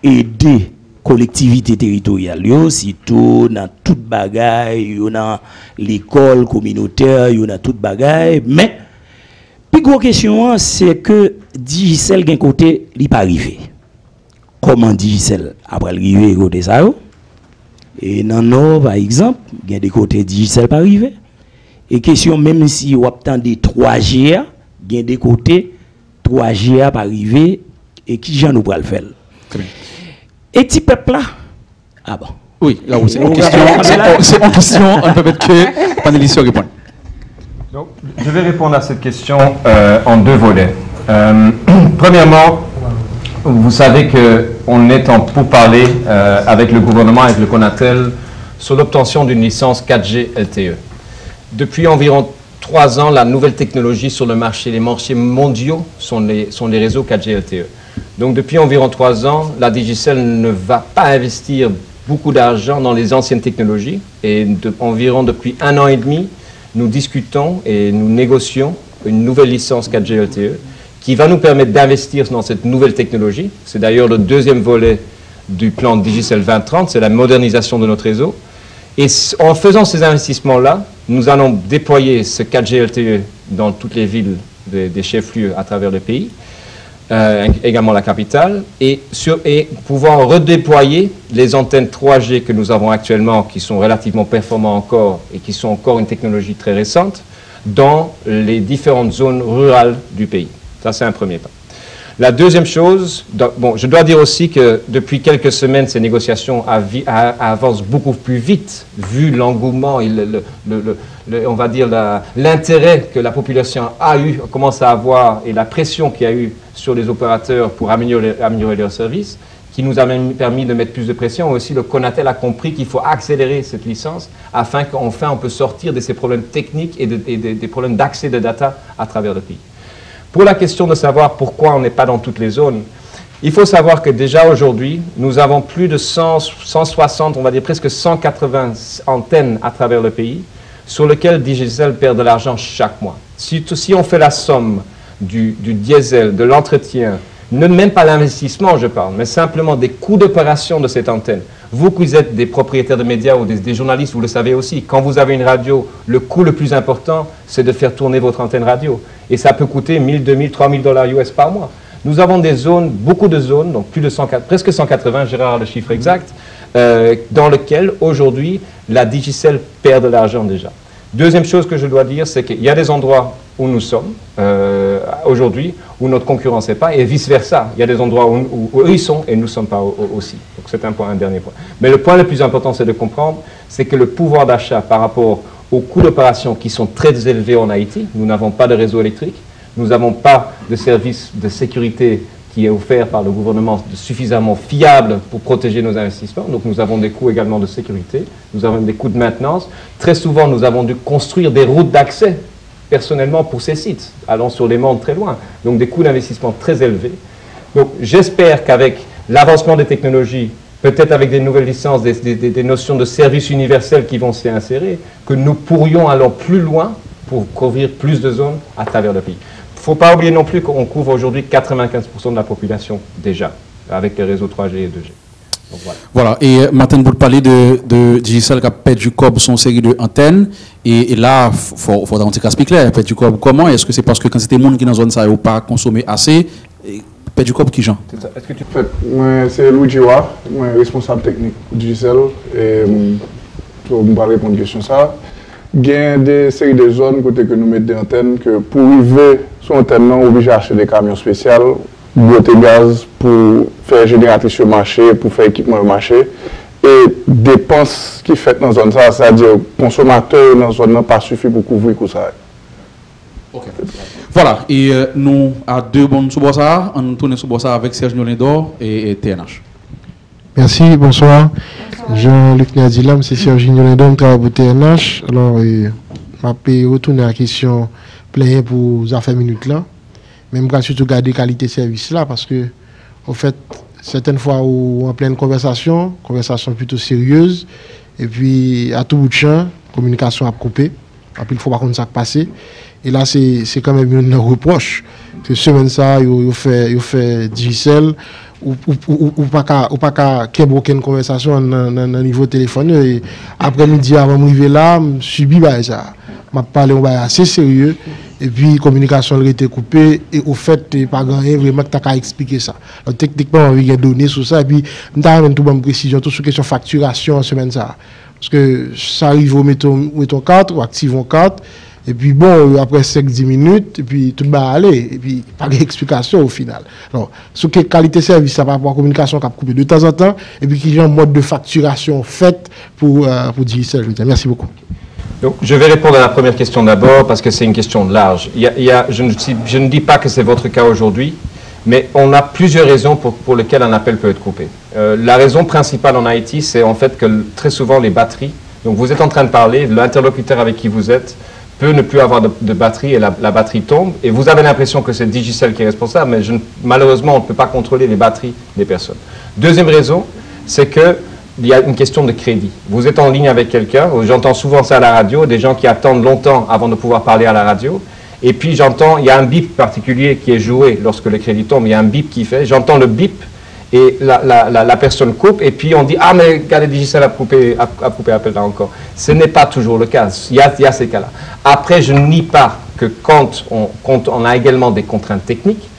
aider collectivité territoriale yo surtout dans toute bagaille yo dans l'école communautaire yo dans toute bagaille mais plus grosse question c'est que Digicel gen côté li pas arrivé comment Digicel après arrivé côté ça yo et dans nord par exemple gen des côtés Digicel pas arrivé et question même si on attend des 3G gen des côtés 3G pas arrivé et qui j'en nous pral faire. Et petit peuple là. Ah bon. Oui, là c'est une question. C'est une question. On peut mettre que panéliste répond. Donc, je vais répondre à cette question en deux volets. Premièrement, vous savez qu'on est en pourparlers avec le gouvernement, avec le CONATEL, sur l'obtention d'une licence 4G LTE. Depuis environ 3 ans, la nouvelle technologie sur le marché, les marchés mondiaux sont les réseaux 4G LTE. Donc depuis environ 3 ans, la Digicel ne va pas investir beaucoup d'argent dans les anciennes technologies. Et environ depuis 1 an et demi, nous discutons et nous négocions une nouvelle licence 4G LTE qui va nous permettre d'investir dans cette nouvelle technologie. C'est d'ailleurs le deuxième volet du plan Digicel 2030, c'est la modernisation de notre réseau. Et en faisant ces investissements-là, nous allons déployer ce 4G LTE dans toutes les villes des chefs-lieux à travers le pays. Également la capitale, et pouvoir redéployer les antennes 3G que nous avons actuellement, qui sont relativement performantes encore, et qui sont encore une technologie très récente, dans les différentes zones rurales du pays. Ça, c'est un premier pas. La deuxième chose, bon, je dois dire aussi que depuis quelques semaines, ces négociations avancent beaucoup plus vite, vu l'engouement et on va dire l'intérêt que la population commence à avoir et la pression qu'il y a eu sur les opérateurs pour améliorer leurs services, qui nous a même permis de mettre plus de pression. Aussi, le CONATEL a compris qu'il faut accélérer cette licence afin qu'enfin on peut sortir de ces problèmes techniques et des problèmes d'accès de data à travers le pays. Pour la question de savoir pourquoi on n'est pas dans toutes les zones, il faut savoir que déjà aujourd'hui, nous avons plus de 160, on va dire presque 180 antennes à travers le pays, sur lesquelles Digicel perd de l'argent chaque mois. Si on fait la somme du diesel, de l'entretien, même pas l'investissement je parle, mais simplement des coûts d'opération de cette antenne. Vous qui êtes des propriétaires de médias ou des journalistes, vous le savez aussi, quand vous avez une radio, le coût le plus important, c'est de faire tourner votre antenne radio. Et ça peut coûter 1000, 2000, 3000 $ US par mois. Nous avons des zones, beaucoup de zones, donc presque 180, Gérard le chiffre exact, dans lesquelles aujourd'hui la Digicel perd de l'argent déjà. Deuxième chose que je dois dire, c'est qu'il y a des endroits où nous sommes aujourd'hui, où notre concurrence n'est pas, et vice-versa. Il y a des endroits où eux ils sont et nous ne sommes pas aussi. Donc c'est un dernier point. Mais le point le plus important, c'est de comprendre, c'est que le pouvoir d'achat par rapport aux coûts d'opération qui sont très élevés en Haïti, nous n'avons pas de réseau électrique, nous n'avons pas de service de sécurité qui est offert par le gouvernement suffisamment fiable pour protéger nos investissements. Donc nous avons des coûts également de sécurité, nous avons des coûts de maintenance. Très souvent, nous avons dû construire des routes d'accès personnellement pour ces sites, allant sur les mondes très loin. Donc des coûts d'investissement très élevés. Donc j'espère qu'avec l'avancement des technologies, peut-être avec des nouvelles licences, des notions de services universels qui vont s'y insérer, que nous pourrions aller plus loin pour couvrir plus de zones à travers le pays. Il ne faut pas oublier non plus qu'on couvre aujourd'hui 95% de la population déjà, avec les réseaux 3G et 2G. Donc, voilà, et maintenant vous parlez de Digicel qui a perdu du corps son série d'antennes, et là, il faudra un petit cas clair, perdu du corps comment? Est-ce que c'est parce que quand c'était le monde qui est dans la zone, ça n'a pas consommé assez? Perdu du corps qui Jean? Est-ce que tu fais? Moi, c'est Louis Djiwa, moi, responsable technique de Digicel, et pour me répondre à la question ça. Il y a des séries de zones côté que nous mettons des antennes que pour arriver sur l'antenne, on est obligé d'acheter des camions spéciaux, boîte gaz pour faire génératrice sur le marché, pour faire équipement au marché. Et dépenses qui sont faites dans la zone, c'est-à-dire consommateurs dans la zone, n'a pas suffi pour couvrir tout ça. Okay. Voilà, et nous, à deux bonnes sous ça, on tourne sous ça avec Serge Nolindor et TNH. Merci, bonsoir. Jean-Luc Nadilam, c'est Serginho Lindon, travaille pour TNH. Alors, je vais retourner à la question pleine pour les affaires minutes là. Même quand surtout garder qualité de service là, parce que, en fait, certaines fois, on en pleine conversation plutôt sérieuse, et puis à tout bout de champ, communication a coupé. Après, il faut pas qu'on ça passer. Et là, c'est quand même un reproche. Que semaine ça, il fait Digicel, ou pas qu'à aucune conversation dans niveau téléphone. Et après-midi, avant de m'arriver là, je subi ça. Je parlé assez sérieux. Et puis, la communication a été coupée. Et au fait, pas grand vraiment que tu as expliqué ça. Donc, techniquement, il y a des données sur ça. Et puis, je vais tout bonne précision, tout sur question facturation en semaine ça. Parce que ça arrive au mettons carte, ou activons carte. Et puis bon, après 5-10 minutes, et puis tout va aller. Et puis pas d'explication au final. Alors, sur quelle qualité de service, ça va avoir communication qui a coupé de temps en temps, et puis qu'il y a un mode de facturation fait pour dire ça. Merci beaucoup. Donc, je vais répondre à la première question d'abord, parce que c'est une question large. Je ne dis pas que c'est votre cas aujourd'hui, mais on a plusieurs raisons pour lesquelles un appel peut être coupé. La raison principale en Haïti, c'est en fait que très souvent les batteries, donc vous êtes en train de parler, l'interlocuteur avec qui vous êtes peut ne plus avoir de batterie et la batterie tombe, et vous avez l'impression que c'est Digicel qui est responsable, mais malheureusement on ne peut pas contrôler les batteries des personnes. Deuxième raison, c'est qu'il y a une question de crédit. Vous êtes en ligne avec quelqu'un, j'entends souvent ça à la radio, des gens qui attendent longtemps avant de pouvoir parler à la radio, et puis j'entends, il y a un bip particulier qui est joué lorsque le crédit tombe, il y a un bip qui fait, j'entends le bip, et la personne coupe, et puis on dit « Ah, mais regardez, Digicel a coupé appel là encore ». Ce n'est pas toujours le cas, il y a ces cas-là. Après, je ne nie pas que quand on a également des contraintes techniques,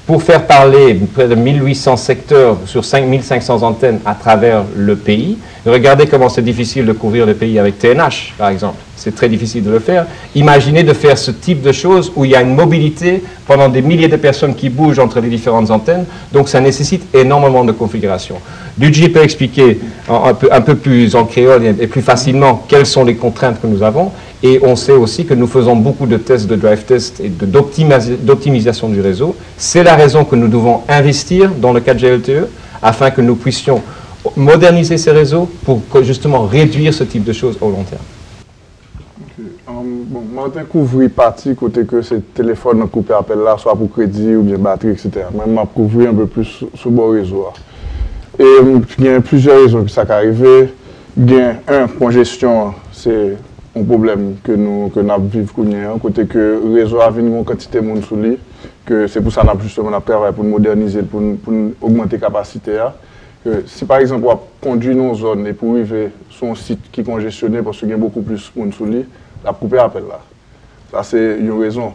pour faire parler près de 1800 secteurs sur 5500 antennes à travers le pays, regardez comment c'est difficile de couvrir le pays avec TNH, par exemple. C'est très difficile de le faire. Imaginez de faire ce type de choses où il y a une mobilité pendant des milliers de personnes qui bougent entre les différentes antennes. Donc, ça nécessite énormément de configuration. Luigi peut expliquer un peu plus en créole et plus facilement quelles sont les contraintes que nous avons. Et on sait aussi que nous faisons beaucoup de tests de drive test et d'optimisation du réseau. C'est la raison que nous devons investir dans le 4G LTE afin que nous puissions moderniser ces réseaux pour justement réduire ce type de choses au long terme. Bon, moi, je couvre partie côté que ces téléphones coupé appel là, soit pour crédit ou bien batterie, etc. Même je couvre un peu plus sur le réseau. Et il y a plusieurs raisons que ça peut arriver. Il y a congestion, c'est un problème que nous vivons, côté que le réseau a une quantité de monde sous lui, que c'est pour ça que nous justement travaillé pour moderniser, pour augmenter la capacité. Que si par exemple on conduit dans une zone et pour arriver sur un site qui est congestionné parce qu'il y a beaucoup plus de monde sous lui, la couper appel là. Ça c'est une raison.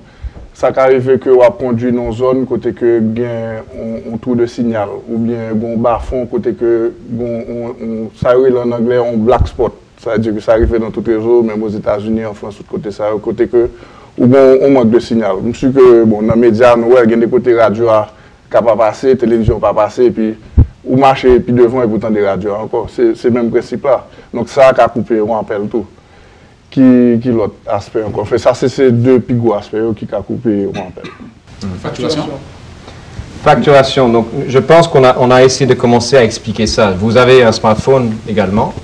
Ça peut arriver que on conduit dans une zone côté que gain un trou de signal ou bien un bas-fond côté que ça arrive en anglais un black spot. Ça veut dire que ça arrive dans tout réseau, même aux États-Unis, en France, côté ça, côté que ou bon on manque de signal. Je suis que bon dans les médias nous il y a des côtés radio qui pas passer, télévision pas passer puis ou marcher puis devant et pourtant des radios encore. C'est le même principe là. Donc ça a coupé on appelle tout. Qui l'autre aspect encore. Ça, c'est ces deux plus gros aspects qui ont coupé, on appelle. Facturation. Donc, je pense qu'on a essayé de commencer à expliquer ça. Vous avez un smartphone également.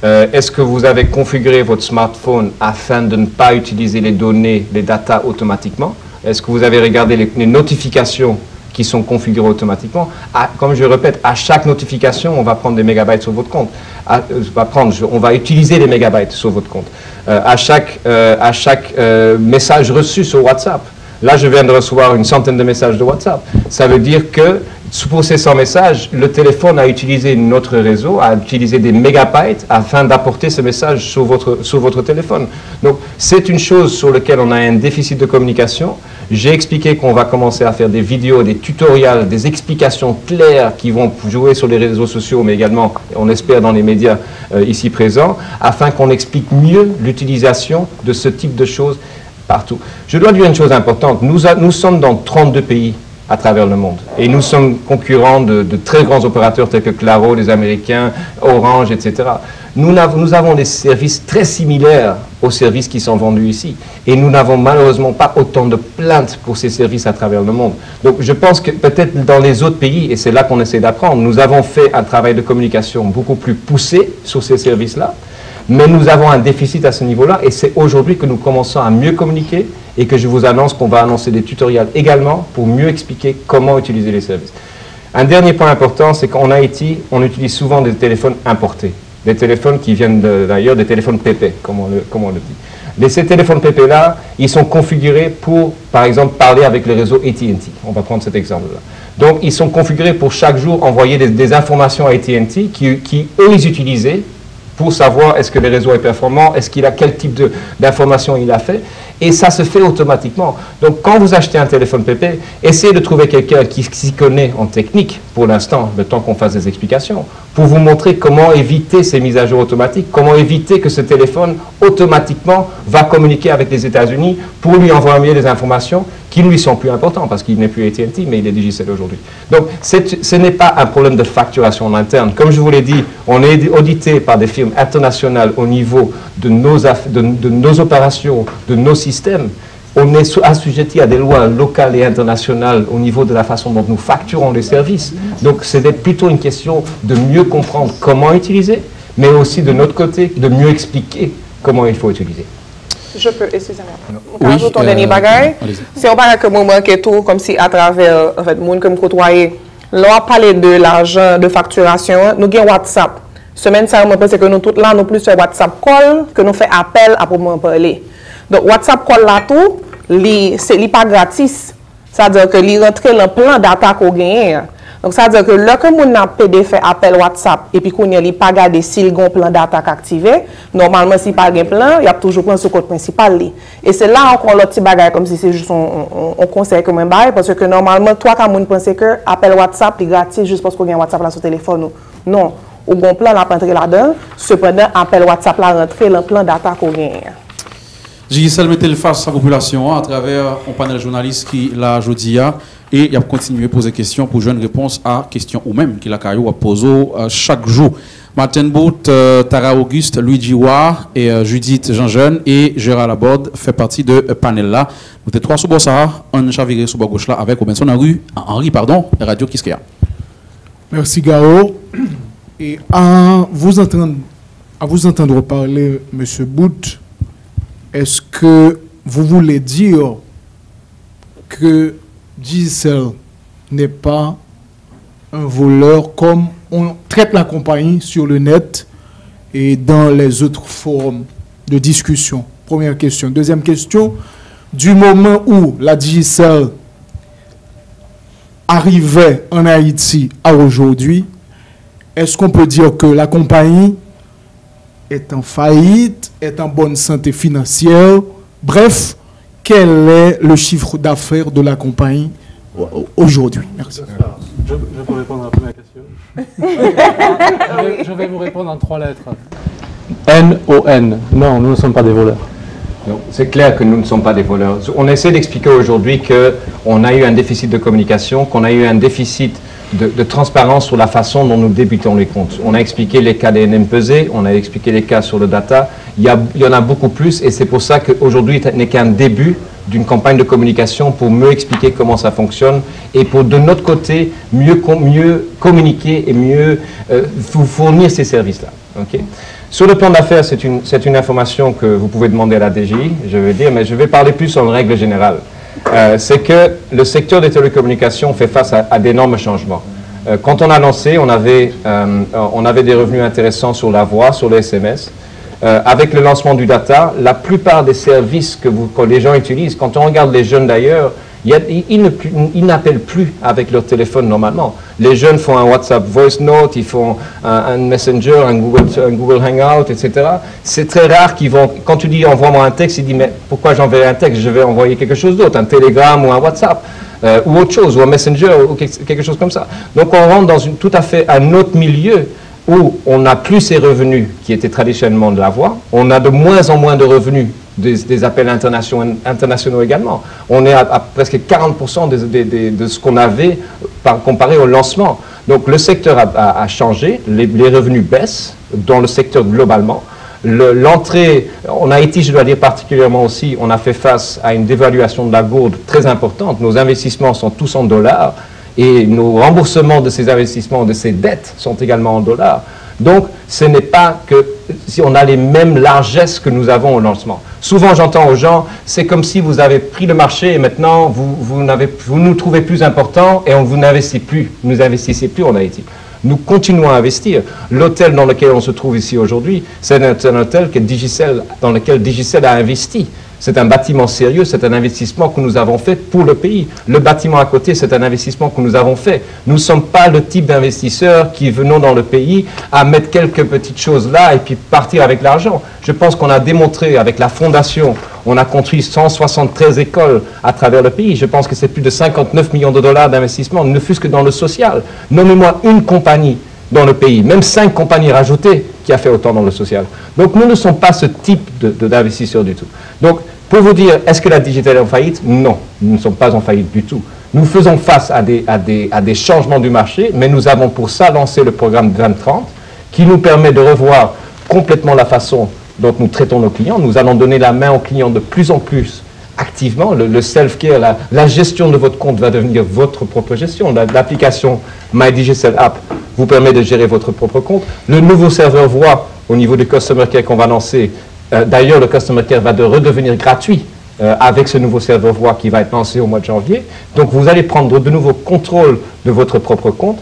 Est-ce que vous avez configuré votre smartphone afin de ne pas utiliser les données, les datas automatiquement? Est-ce que vous avez regardé les notifications qui sont configurées automatiquement? Comme je répète, à chaque notification, on va prendre des mégabytes sur votre compte. On va utiliser les mégabytes sur votre compte. À chaque message reçu sur WhatsApp. Là, je viens de recevoir une centaine de messages de WhatsApp. Ça veut dire que pour ces 100 messages, le téléphone a utilisé notre réseau, a utilisé des mégabytes afin d'apporter ce message sur votre téléphone. Donc, c'est une chose sur laquelle on a un déficit de communication. J'ai expliqué qu'on va commencer à faire des vidéos, des tutoriels, des explications claires qui vont jouer sur les réseaux sociaux, mais également, on espère, dans les médias ici présents, afin qu'on explique mieux l'utilisation de ce type de choses partout. Je dois dire une chose importante. Nous sommes dans 32 pays à travers le monde. Et nous sommes concurrents de très grands opérateurs tels que Claro, les Américains, Orange, etc. Nous avons des services très similaires aux services qui sont vendus ici. Et nous n'avons malheureusement pas autant de plaintes pour ces services à travers le monde. Donc je pense que peut-être dans les autres pays, et c'est là qu'on essaie d'apprendre, nous avons fait un travail de communication beaucoup plus poussé sur ces services-là. Mais nous avons un déficit à ce niveau-là et c'est aujourd'hui que nous commençons à mieux communiquer et que je vous annonce qu'on va annoncer des tutoriels également pour mieux expliquer comment utiliser les services. Un dernier point important, c'est qu'en Haïti, on utilise souvent des téléphones importés. Des téléphones qui viennent d'ailleurs, des téléphones PP, comme on le dit. Ces téléphones PP-là, ils sont configurés pour, par exemple, parler avec le réseau AT&T. On va prendre cet exemple-là. Donc, ils sont configurés pour chaque jour envoyer des informations à AT&T qui, eux, ils utilisaient pour savoir est-ce que le réseau est performant, est-ce qu'il a quel type d'informations il a fait. Et ça se fait automatiquement. Donc, quand vous achetez un téléphone PP, essayez de trouver quelqu'un qui s'y connaît en technique, pour l'instant, le temps qu'on fasse des explications, pour vous montrer comment éviter ces mises à jour automatiques, comment éviter que ce téléphone, automatiquement, va communiquer avec les États-Unis pour lui envoyer des informations qui lui sont plus importantes, parce qu'il n'est plus AT&T, mais il est Digicel aujourd'hui. Donc, ce n'est pas un problème de facturation en interne. Comme je vous l'ai dit, on est audité par des firmes internationales au niveau de nos opérations, de nos systèmes. On est assujetti à des lois locales et internationales au niveau de la façon dont nous facturons les services. Donc, c'est plutôt une question de mieux comprendre comment utiliser, mais aussi de notre côté, de mieux expliquer comment il faut utiliser. Je peux, excusez-moi. Quand je ton dernier bagage, c'est un bagage que moi manque tout, comme si à travers en fait, le monde que je côtoyais, l'on a parlé de l'argent, de facturation, nous avons WhatsApp. Semaine, ça, je pense que nous tous là, nous plus sur WhatsApp call que nous faisons appel à pour parler. Donc, WhatsApp call là tout, c'est pas gratis. C'est-à-dire que il rentre dans le plan data qu'on gagne. Donc, ça veut dire que lorsque vous avez fait appel WhatsApp et puis qu'on n'a pas gardé si le plan data activé, normalement, si pas de plan, il y a toujours plan sur le code principal. Et c'est là encore l'autre petit bagage, comme si c'est juste un conseil comme un bail, parce que normalement, toi, quand vous pensez que appel WhatsApp est gratis juste parce qu'on a un WhatsApp là sur le téléphone, non. Au bon plan, on a entré là-dedans. Cependant, appel WhatsApp là rentré dans le plan data qu'on gagne. Digicel mettait face à la population à travers un panel journaliste qui l'a jeudi et il a continué à poser des questions pour jouer une réponse à questions ou même qu'il a posé chaque jour. Martin Bout, Tara Auguste, Luigi War et Judith Jean-Jeune et Gérard Laborde fait partie de panel là. Vous êtes trois sous ça, on chaviré sous gauche là avec Robinson Henri, Radio Kiskeya. Merci Gao. Et à vous entendre parler, M. Bout, est-ce que vous voulez dire que Digicel n'est pas un voleur comme on traite la compagnie sur le net et dans les autres forums de discussion? Première question. Deuxième question, du moment où la Digicel arrivait en Haïti à aujourd'hui, est-ce qu'on peut dire que la compagnie est en faillite, est en bonne santé financière? Bref, quel est le chiffre d'affaires de la compagnie aujourd'hui? Merci. Je peux répondre à la première question. Je vais vous répondre en 3 lettres. N-O-N. Non, nous ne sommes pas des voleurs. C'est clair que nous ne sommes pas des voleurs. On essaie d'expliquer aujourd'hui qu'on a eu un déficit de communication, qu'on a eu un déficit de transparence sur la façon dont nous débutons les comptes. On a expliqué les cas des NMPZ, on a expliqué les cas sur le data. Il y en a beaucoup plus et c'est pour ça qu'aujourd'hui n'est qu'un début d'une campagne de communication pour mieux expliquer comment ça fonctionne et pour de notre côté mieux communiquer et mieux vous fournir ces services-là. Okay? Sur le plan d'affaires, c'est une information que vous pouvez demander à la DGI, je vais dire, mais je vais parler plus en règle générale. C'est que le secteur des télécommunications fait face à d'énormes changements. Quand on a lancé, on avait des revenus intéressants sur la voix, sur les SMS. Avec le lancement du data, la plupart des services que les gens utilisent, quand on regarde les jeunes d'ailleurs, ils n'appellent plus avec leur téléphone normalement. Les jeunes font un WhatsApp Voice Note, ils font un Messenger, un Google Hangout, etc. C'est très rare qu'ils vont, quand tu dis envoie-moi un texte, ils disent mais pourquoi j'enverrai un texte? Je vais envoyer quelque chose d'autre, un Telegram ou un WhatsApp, ou autre chose, ou un Messenger, ou quelque chose comme ça. Donc on rentre dans tout à fait un autre milieu où on n'a plus ces revenus qui étaient traditionnellement de la voix, on a de moins en moins de revenus des appels internationaux également. On est à presque 40% de ce qu'on avait comparé au lancement. Donc le secteur a changé, les revenus baissent dans le secteur globalement. L'entrée en Haïti, je dois dire particulièrement aussi, on a fait face à une dévaluation de la gourde très importante. Nos investissements sont tous en dollars et nos remboursements de ces investissements, de ces dettes sont également en dollars. Donc, ce n'est pas que si on a les mêmes largesses que nous avons au lancement. Souvent, j'entends aux gens, c'est comme si vous avez pris le marché et maintenant, vous nous trouvez plus importants et on vous investissez plus. Nous investissez plus en Haïti. Nous continuons à investir. L'hôtel dans lequel on se trouve ici aujourd'hui, c'est un hôtel dans lequel Digicel a investi. C'est un bâtiment sérieux, c'est un investissement que nous avons fait pour le pays. Le bâtiment à côté, c'est un investissement que nous avons fait. Nous ne sommes pas le type d'investisseurs qui venons dans le pays à mettre quelques petites choses là et puis partir avec l'argent. Je pense qu'on a démontré avec la fondation, on a construit 173 écoles à travers le pays. Je pense que c'est plus de 59 millions de dollars d'investissement, ne fût-ce que dans le social. Nommez-moi une compagnie dans le pays, même 5 compagnies rajoutées qui a fait autant dans le social. Donc nous ne sommes pas ce type d'investisseurs du tout. Donc pour vous dire, est-ce que la Digitel est en faillite? Non, nous ne sommes pas en faillite du tout. Nous faisons face à des changements du marché, mais nous avons pour ça lancé le programme 2030 qui nous permet de revoir complètement la façon dont nous traitons nos clients. Nous allons donner la main aux clients de plus en plus activement. Le self-care, la gestion de votre compte va devenir votre propre gestion. L'application MyDigicel App vous permet de gérer votre propre compte. Le nouveau serveur voix au niveau du Customer Care qu'on va lancer, d'ailleurs le Customer Care va redevenir gratuit avec ce nouveau serveur voix qui va être lancé au mois de janvier. Donc vous allez prendre de nouveau contrôle de votre propre compte.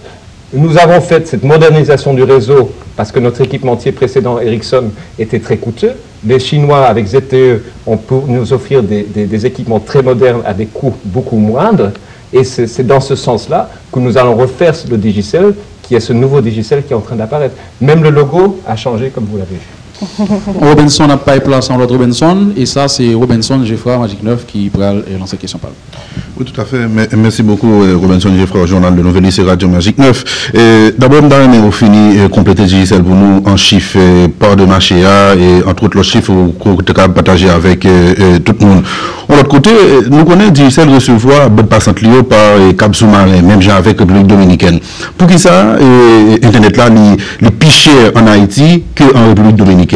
Nous avons fait cette modernisation du réseau parce que notre équipementier précédent, Ericsson, était très coûteux. Les Chinois, avec ZTE, ont pu nous offrir des équipements très modernes à des coûts beaucoup moindres. Et c'est dans ce sens-là que nous allons refaire le Digicel, qui est ce nouveau Digicel qui est en train d'apparaître. Même le logo a changé, comme vous l'avez vu. Robinson n'a pas place en l'autre Robinson, et ça c'est Robinson Geoffroy Magic 9 qui pourra lancer la question par là. Oui, tout à fait. Merci beaucoup, Robinson Geoffroy, journal de Nouvelle Lycée Radio Magic 9. D'abord, on finit compléter Digicel pour nous en chiffres part de marché et entre autres les chiffres qu'on peut partager avec tout le monde. De l'autre côté, nous connaissons Digicel recevoir bonne passante liée par Cap Sous-Marin, même genre avec République Dominicaine. Pour qui ça, Internet là, le plus cher en Haïti qu'en République Dominicaine.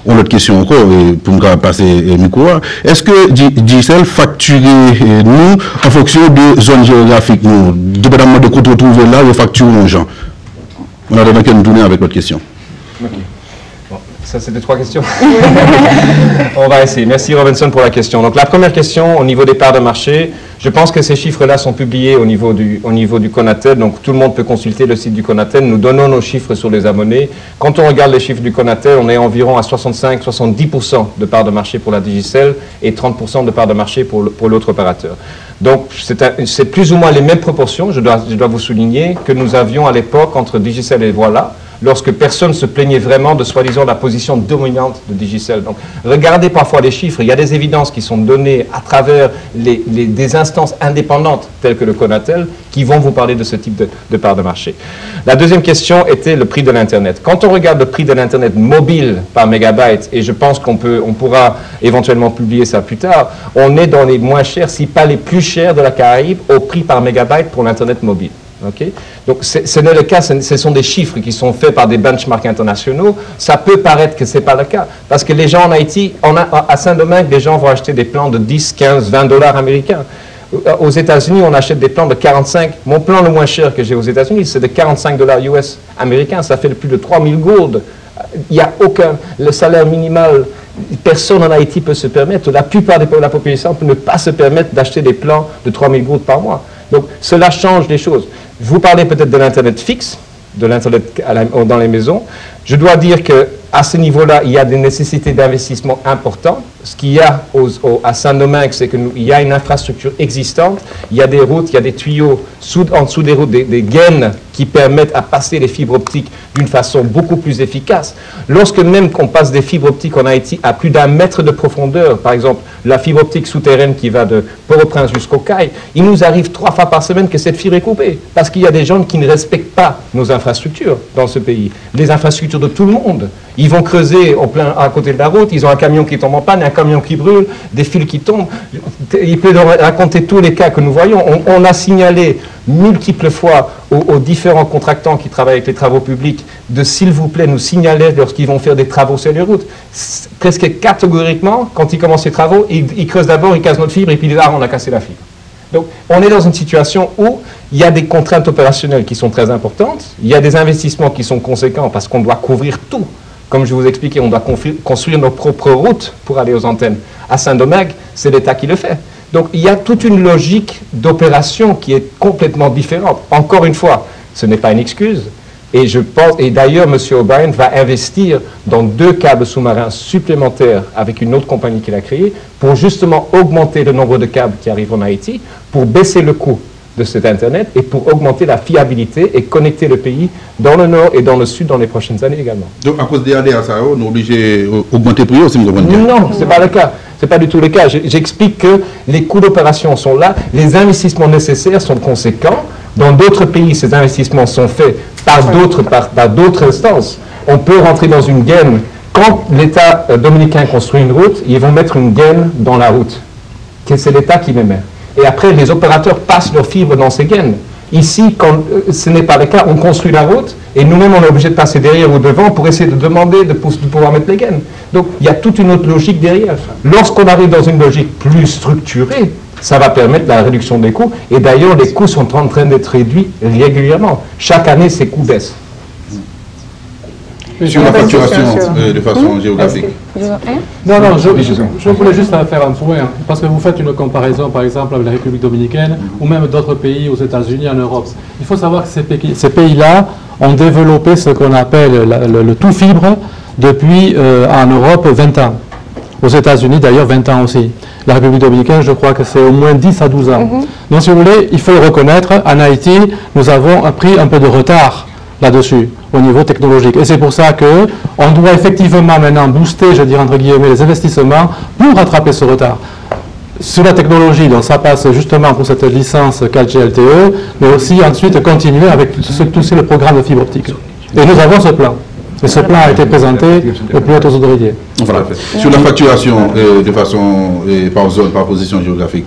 On a une autre question encore, pour me passer le micro. Est-ce que Digicel facture nous en fonction de zone géographique, nous, dépendamment de quoi on trouve là, on facture aux gens? On a dans quelle nous tourner avec l'autre question. Okay. Bon, ça c'était 3 questions. On va essayer. Merci Robinson pour la question. Donc la première question au niveau des parts de marché, je pense que ces chiffres-là sont publiés au niveau du Conatel, donc tout le monde peut consulter le site du Conatel. Nous donnons nos chiffres sur les abonnés. Quand on regarde les chiffres du Conatel, on est environ à 65-70% de parts de marché pour la Digicel et 30% de parts de marché pour l'autre opérateur. Donc c'est plus ou moins les mêmes proportions, je dois vous souligner, que nous avions à l'époque entre Digicel et Voilà, lorsque personne se plaignait vraiment de soi-disant la position dominante de Digicel. Donc regardez parfois les chiffres, il y a des évidences qui sont données à travers des instances indépendantes telles que le Conatel qui vont vous parler de ce type de part de marché. La deuxième question était le prix de l'Internet. Quand on regarde le prix de l'Internet mobile par mégabyte, et je pense qu'on pourra éventuellement publier ça plus tard, on est dans les moins chers, si pas les plus chers de la Caraïbe au prix par mégabyte pour l'Internet mobile. Okay? Donc ce n'est le cas, ce sont des chiffres qui sont faits par des benchmarks internationaux. Ça peut paraître que ce n'est pas le cas, parce que les gens en Haïti, à Saint-Domingue, les gens vont acheter des plans de 10, 15, 20 dollars américains. Aux États-Unis, on achète des plans de 45. Mon plan le moins cher que j'ai aux États-Unis, c'est de 45 dollars US américains. Ça fait plus de 3000 gourdes. Il n'y a le salaire minimal, personne en Haïti peut se permettre. La plupart de la population ne peut pas se permettre d'acheter des plans de 3000 gourdes par mois. Donc cela change les choses. Vous parlez peut-être de l'Internet fixe, de l'Internet dans les maisons. Je dois dire qu'à ce niveau-là, il y a des nécessités d'investissement importantes. Ce qu'il y a à Saint-Domingue, c'est qu'il y a une infrastructure existante. Il y a des routes, il y a des tuyaux en dessous des routes, des gaines qui permettent à passer les fibres optiques d'une façon beaucoup plus efficace. Lorsque même qu'on passe des fibres optiques en Haïti à plus d'1 mètre de profondeur, par exemple la fibre optique souterraine qui va de Port-au-Prince jusqu'au Caille, il nous arrive 3 fois par semaine que cette fibre est coupée, parce qu'il y a des gens qui ne respectent pas nos infrastructures dans ce pays, les infrastructures de tout le monde. Ils vont creuser à côté de la route, ils ont un camion qui tombe en panne, un camion qui brûle, des fils qui tombent. Il peut raconter tous les cas que nous voyons. On a signalé multiples fois aux différents contractants qui travaillent avec les travaux publics de, s'il vous plaît, nous signaler lorsqu'ils vont faire des travaux sur les routes. Presque catégoriquement, quand ils commencent les travaux, ils creusent d'abord, ils cassent notre fibre et puis ils disent « Ah, on a cassé la fibre ». Donc, on est dans une situation où il y a des contraintes opérationnelles qui sont très importantes, il y a des investissements qui sont conséquents parce qu'on doit couvrir tout. Comme je vous expliquais, on doit construire nos propres routes pour aller aux antennes. À Saint-Domingue, c'est l'État qui le fait. Donc, il y a toute une logique d'opération qui est complètement différente. Encore une fois, ce n'est pas une excuse. Et je pense, et d'ailleurs, M. O'Brien va investir dans 2 câbles sous-marins supplémentaires avec une autre compagnie qu'il a créée pour justement augmenter le nombre de câbles qui arrivent en Haïti, pour baisser le coût de cet Internet et pour augmenter la fiabilité et connecter le pays dans le nord et dans le sud dans les prochaines années également. Donc, à cause des ADA, on est obligé d'augmenter le prix aussi, vous comprenez? Non, ce n'est pas le cas. Ce n'est pas du tout le cas. J'explique que les coûts d'opération sont là, les investissements nécessaires sont conséquents. Dans d'autres pays, ces investissements sont faits par d'autres instances. On peut rentrer dans une gaine. Quand l'État dominicain construit une route, ils vont mettre une gaine dans la route. C'est l'État qui les met. Et après, les opérateurs passent leurs fibres dans ces gaines. Ici, quand ce n'est pas le cas, on construit la route et nous-mêmes, on est obligé de passer derrière ou devant pour essayer de demander de pouvoir mettre les gaines. Donc, il y a toute une autre logique derrière. Lorsqu'on arrive dans une logique plus structurée, ça va permettre la réduction des coûts. Et d'ailleurs, les coûts sont en train d'être réduits régulièrement. Chaque année, ces coûts baissent. Sur la facturation de façon géographique. Non, je voulais juste faire un point, parce que vous faites une comparaison, par exemple, avec la République dominicaine ou même d'autres pays aux États-Unis, en Europe. Il faut savoir que ces pays-là ont développé ce qu'on appelle le tout fibre depuis, en Europe, 20 ans. Aux États-Unis, d'ailleurs, 20 ans aussi. La République dominicaine, je crois que c'est au moins 10 à 12 ans. Donc, si vous voulez, il faut le reconnaître, en Haïti, nous avons pris un peu de retard là-dessus, au niveau technologique. Et c'est pour ça qu'on doit effectivement maintenant booster, je dirais entre guillemets, les investissements pour rattraper ce retard. Sur la technologie, donc ça passe justement pour cette licence 4G LTE, mais aussi ensuite continuer avec tout le programme de fibre optique. Et nous avons ce plan. Et ce plan a été présenté aux plus hautes autorités. Voilà. Sur la facturation de façon par zone, par position géographique.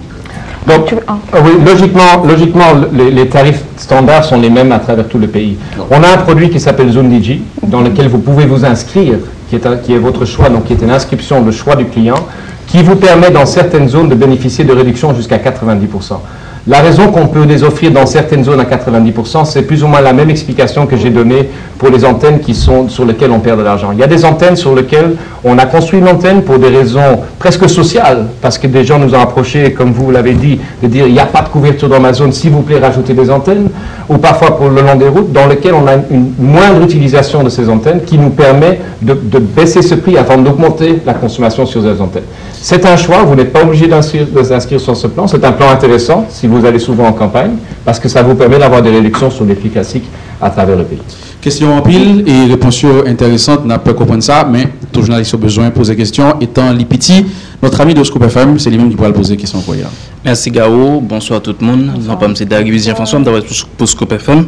Donc, oui, logiquement les tarifs standards sont les mêmes à travers tout le pays. On a un produit qui s'appelle ZoneDigi, dans lequel vous pouvez vous inscrire, qui est votre choix, donc qui est une inscription, le choix du client, qui vous permet dans certaines zones de bénéficier de réductions jusqu'à 90%. La raison qu'on peut les offrir dans certaines zones à 90%, c'est plus ou moins la même explication que j'ai donnée pour les antennes sur lesquelles on perd de l'argent. Il y a des antennes sur lesquelles on a construit une antenne pour des raisons presque sociales, parce que des gens nous ont approchés, comme vous l'avez dit, de dire il n'y a pas de couverture dans ma zone, s'il vous plaît, rajoutez des antennes, ou parfois pour le long des routes, dans lesquelles on a une moindre utilisation de ces antennes qui nous permet de baisser ce prix afin d'augmenter la consommation sur ces antennes. C'est un choix, vous n'êtes pas obligé de vous inscrire sur ce plan, c'est un plan intéressant si vous allez souvent en campagne, parce que ça vous permet d'avoir des réductions sur les prix classiques à travers le pays. Question en pile et réponse intéressante, n'a pas compris ça, mais tout journaliste a besoin de poser des questions. Étant l'IPT, notre ami de Scoop FM, c'est lui-même qui pourra poser des questions pour hier. Merci Gao, bonsoir tout le monde. Je m'appelle Dari François, d'avoir pour Scoop FM.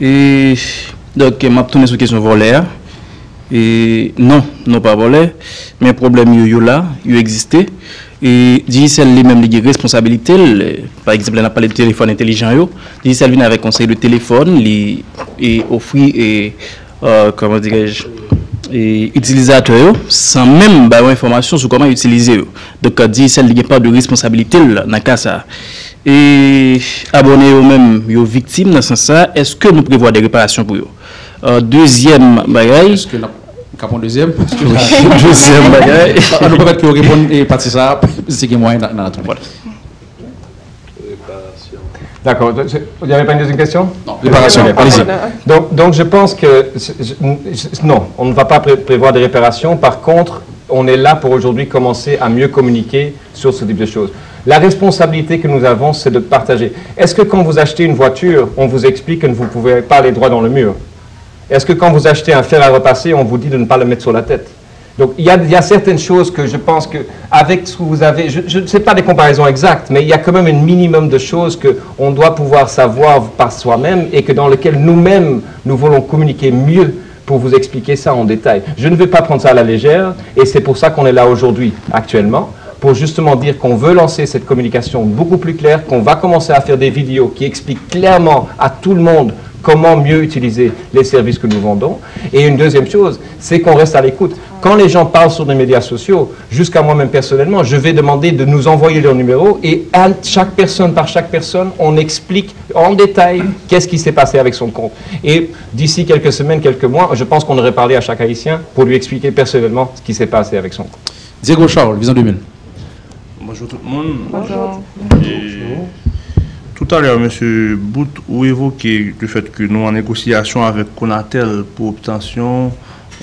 Et donc, je vais tourner sur la question volaire. Et non pas volé, mais le problème là, il existait. Et Digicel lui-même a responsabilité. Par exemple, on a parlé de téléphone intelligent. Digicel vient avec conseil de téléphone et offre comment dirais-je, utilisateurs sans même avoir information sur comment utiliser. Donc Digicel n'a pas de responsabilité dans le cas ça. Et abonnés eux-mêmes, ils sont victimes dans ce sens. Est-ce que nous prévoyons des réparations pour eux? Deuxième bagage. Capon deuxième. Deuxième bagage. Nous pouvons que répondre et partir ça, c'est qui est moyen dans la trompe. D'accord. Vous n'avez pas une deuxième question? Non. Réparation, allez-y. Donc je pense que non, on ne va pas prévoir des réparations. Par contre, on est là pour aujourd'hui commencer à mieux communiquer sur ce type de choses. La responsabilité que nous avons, c'est de partager. Est-ce que quand vous achetez une voiture, on vous explique que vous ne pouvez pas aller droit dans le mur? Est-ce que quand vous achetez un fer à repasser, on vous dit de ne pas le mettre sur la tête? Donc, il y a certaines choses que je pense qu'avec ce que vous avez, je ne sais pas des comparaisons exactes, mais il y a quand même un minimum de choses qu'on doit pouvoir savoir par soi-même et que dans lesquelles nous-mêmes, nous voulons communiquer mieux pour vous expliquer ça en détail. Je ne veux pas prendre ça à la légère et c'est pour ça qu'on est là aujourd'hui, actuellement, pour justement dire qu'on veut lancer cette communication beaucoup plus claire, qu'on va commencer à faire des vidéos qui expliquent clairement à tout le monde comment mieux utiliser les services que nous vendons. Et une deuxième chose, c'est qu'on reste à l'écoute. Quand les gens parlent sur les médias sociaux, jusqu'à moi-même personnellement, je vais demander de nous envoyer leur numéro et à chaque personne, par chaque personne, on explique en détail qu'est-ce qui s'est passé avec son compte. Et d'ici quelques semaines, quelques mois, je pense qu'on aurait parlé à chaque Haïtien pour lui expliquer personnellement ce qui s'est passé avec son compte. Diego Charles, Vision 2000. Bonjour tout le monde. Bonjour. Tout à l'heure, M. Bout, vous évoquez le fait que nous, en négociation avec Conatel pour obtention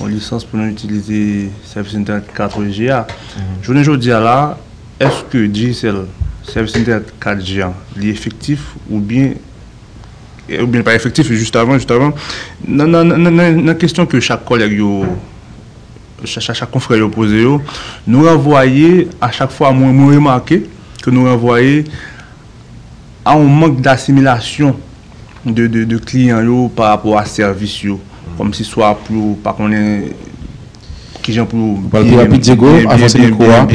en licence pour nous utiliser service Internet 4G. Je ne dis là, est-ce que DSL, service Internet 4G, est effectif ou bien pas effectif, juste avant, la question que chaque collègue, chaque confrère a posé, nous renvoyer à chaque fois, moi remarqué que nous renvoyer à un manque d'assimilation de clients yo, par rapport à service yo, comme si soit pour pas qu'on est qui gens pour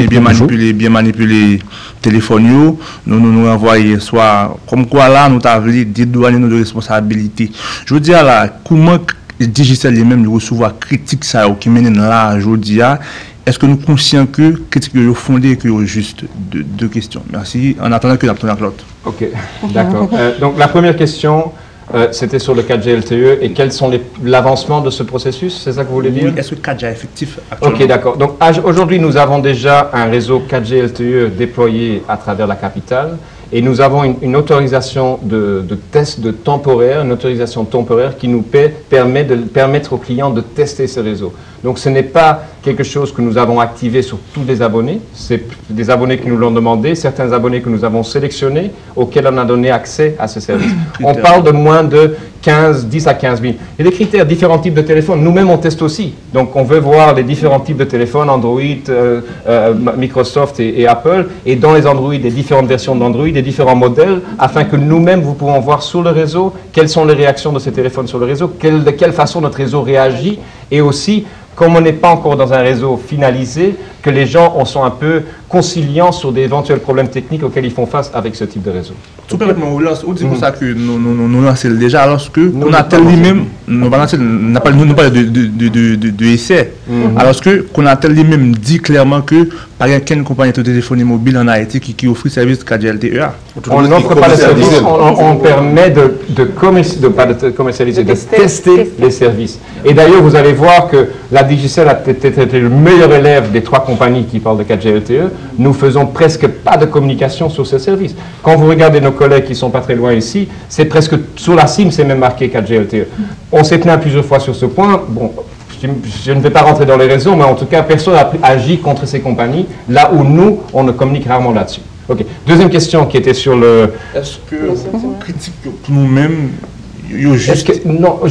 bien manipuler téléphone yo, nous envoyer soit comme quoi là nous t'avons dédouaner nos responsabilités. Je veux dire là comment Digicel lui-même recevoir critique ça qui mène là je dis est-ce que nous sommes conscients que critique est fondée que juste deux questions. Merci. En attendant que l'autre. Ok, d'accord. Donc la première question, c'était sur le 4G LTE et quels sont l'avancement de ce processus, c'est ça que vous voulez dire? Oui, est-ce que 4G est effectif actuellement? Ok, d'accord. Donc aujourd'hui, nous avons déjà un réseau 4G LTE déployé à travers la capitale et nous avons une autorisation de test temporaire, une autorisation temporaire qui nous permet de permettre aux clients de tester ce réseau. Donc ce n'est pas quelque chose que nous avons activé sur tous les abonnés, c'est des abonnés qui nous l'ont demandé, certains abonnés que nous avons sélectionnés, auxquels on a donné accès à ce service. On parle de moins de 10 à 15 000. Il y a des critères, différents types de téléphones. Nous-mêmes, on teste aussi. Donc on veut voir les différents types de téléphones, Android, Microsoft et Apple, et dans les Android, les différentes versions d'Android, les différents modèles, afin que nous-mêmes, vous pouvons voir sur le réseau quelles sont les réactions de ces téléphones sur le réseau, de quelle façon notre réseau réagit, et aussi comme on n'est pas encore dans un réseau finalisé, que les gens sont un peu conciliants sur d'éventuels problèmes techniques auxquels ils font face avec ce type de réseau. Tout complètement, on dit pour ça que nous lançons déjà, alors que Conatel lui-même, nous n'a pas de essai, alors que Conatel lui-même dit clairement que par exemple, quelle compagnie de téléphonie mobile en Haïti qui offre le service 4G LTE. On n'offre pas le service, on permet de commercialiser, de tester les services. Et d'ailleurs, vous allez voir que la Digicel a été le meilleur élève des trois compagnies qui parlent de 4G LTE. Nous faisons presque pas de communication sur ce service. Quand vous regardez nos collègues qui sont pas très loin ici, c'est presque sur la SIM, c'est même marqué 4G LTE. On s'est plaint plusieurs fois sur ce point. Bon, je ne vais pas rentrer dans les réseaux, mais en tout cas, personne n'a agi contre ces compagnies, là où nous, on ne communique rarement là-dessus. Ok. Deuxième question qui était sur le... Est-ce que critique pour nous-mêmes, non,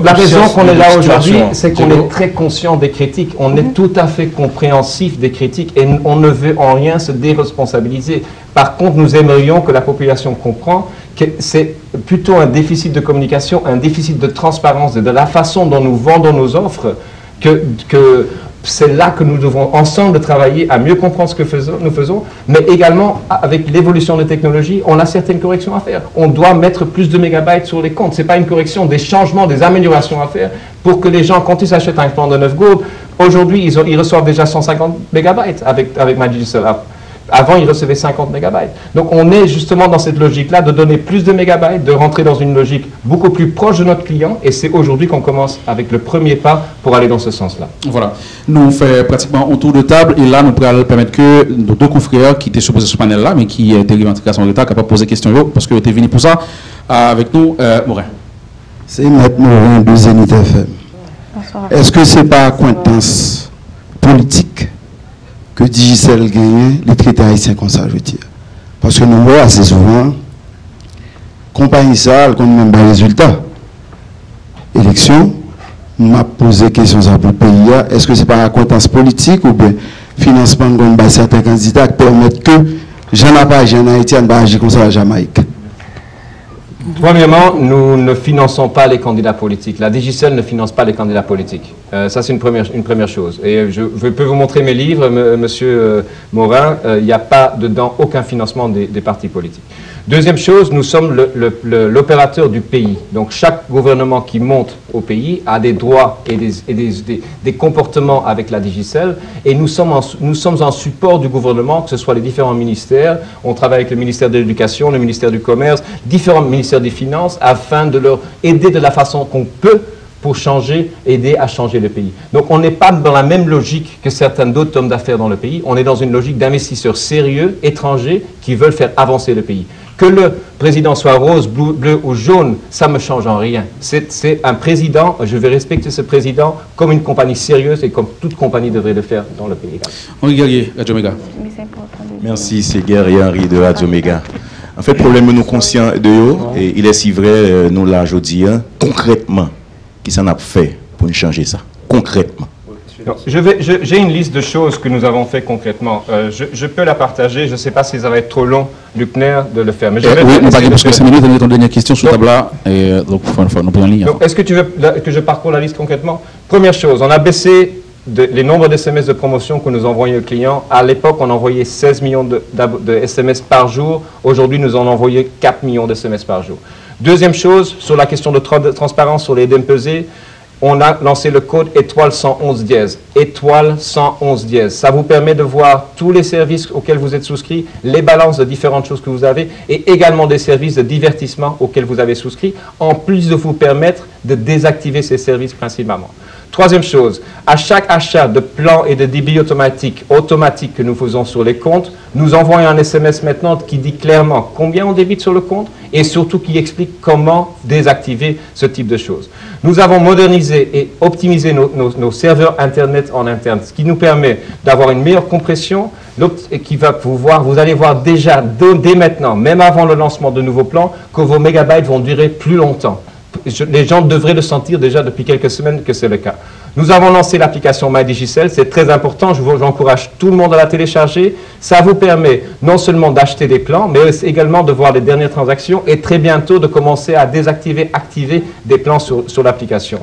la raison qu'on est là aujourd'hui, c'est qu'on est très conscient des critiques. On est tout à fait compréhensif des critiques et on ne veut en rien se déresponsabiliser. Par contre, nous aimerions que la population comprenne que c'est plutôt un déficit de communication, un déficit de transparence et de la façon dont nous vendons nos offres que c'est là que nous devons ensemble travailler à mieux comprendre ce que nous faisons, mais également avec l'évolution des technologies, on a certaines corrections à faire. On doit mettre plus de mégabytes sur les comptes. Ce n'est pas une correction, des changements, des améliorations à faire pour que les gens, quand ils achètent un plan de 9 Go, aujourd'hui, ils reçoivent déjà 150 mégabytes avec ma Digicel App. Avant, ils recevaient 50 mégabytes. Donc, on est justement dans cette logique-là de donner plus de mégabytes, de rentrer dans une logique beaucoup plus proche de notre client. Et c'est aujourd'hui qu'on commence avec le premier pas pour aller dans ce sens-là. Voilà. Nous faisons pratiquement un tour de table. Et là, nous pourrons permettre que nos deux confrères qui étaient sur ce panel-là, mais qui étaient en en retard, capables de poser des questions, parce qu'ils étaient venus pour ça, avec nous, Morin. C'est Maître Morin de Zénith FM. Est-ce que ce n'est pas acquaintance politique que Digicel gagne les traités haïtiens comme ça, je veux dire? Parce que nous voyons assez souvent, compagnie ça, qu'on même pas résultat. Élection, m'a posé question ça pour le pays. Est-ce que c'est par acquaintance politique ou bien financement de certains candidats qui permettent que j'en ai pas, j'en Haïti, on va agir comme ça à la Jamaïque? Premièrement, nous ne finançons pas les candidats politiques. La Digicel ne finance pas les candidats politiques. Ça, c'est une première chose. Et je peux vous montrer mes livres, monsieur Morin. Il n'y a pas dedans aucun financement des partis politiques. Deuxième chose, nous sommes l'opérateur du pays. Donc, chaque gouvernement qui monte au pays a des droits et des comportements avec la Digicel. Et nous sommes en support du gouvernement, que ce soit les différents ministères. On travaille avec le ministère de l'Éducation, le ministère du Commerce, différents ministères des Finances, afin de leur aider de la façon qu'on peut pour aider à changer le pays. Donc, on n'est pas dans la même logique que certains d'autres hommes d'affaires dans le pays. On est dans une logique d'investisseurs sérieux, étrangers, qui veulent faire avancer le pays. Que le président soit rose, bleu ou jaune, ça ne me change en rien. C'est un président, je vais respecter ce président comme une compagnie sérieuse et comme toute compagnie devrait le faire dans le pays. Henri Guerrier, Radio Méga. Merci, c'est Guerrier Henri de Radio Méga. En fait, le problème, nous conscients de eux, et il est si vrai, nous là, je dis, concrètement, qui s'en a fait pour changer ça, concrètement. J'ai une liste de choses que nous avons fait concrètement. Je peux la partager. Je ne sais pas si ça va être trop long, Luckner, de le faire. Mais je vais oui, parce que 5 minutes, on est en dernière question sur table-là. Donc, il faut nous prendre en ligne. Est-ce que tu veux que je parcours la liste concrètement? Première chose, on a baissé les nombres de SMS de promotion que nous envoyons aux clients. À l'époque, on envoyait 16 millions de SMS par jour. Aujourd'hui, nous en envoyons 4 millions de SMS par jour. Deuxième chose, sur la question de transparence sur les DMPZ, on a lancé le code étoile 111 dièse. Étoile 111 dièse. Ça vous permet de voir tous les services auxquels vous êtes souscrit, les balances de différentes choses que vous avez et également des services de divertissement auxquels vous avez souscrit, en plus de vous permettre de désactiver ces services principalement. Troisième chose, à chaque achat de plan et de débit automatique que nous faisons sur les comptes, nous envoyons un SMS maintenant qui dit clairement combien on débite sur le compte et surtout qui explique comment désactiver ce type de choses. Nous avons modernisé et optimisé nos serveurs Internet en interne, ce qui nous permet d'avoir une meilleure compression et qui va pouvoir, vous allez voir déjà dès maintenant, même avant le lancement de nouveaux plans, que vos mégabytes vont durer plus longtemps. Les gens devraient le sentir déjà depuis quelques semaines que c'est le cas. Nous avons lancé l'application MyDigicel, c'est très important, j'encourage tout le monde à la télécharger. Ça vous permet non seulement d'acheter des plans, mais également de voir les dernières transactions et très bientôt de commencer à désactiver, activer des plans sur l'application.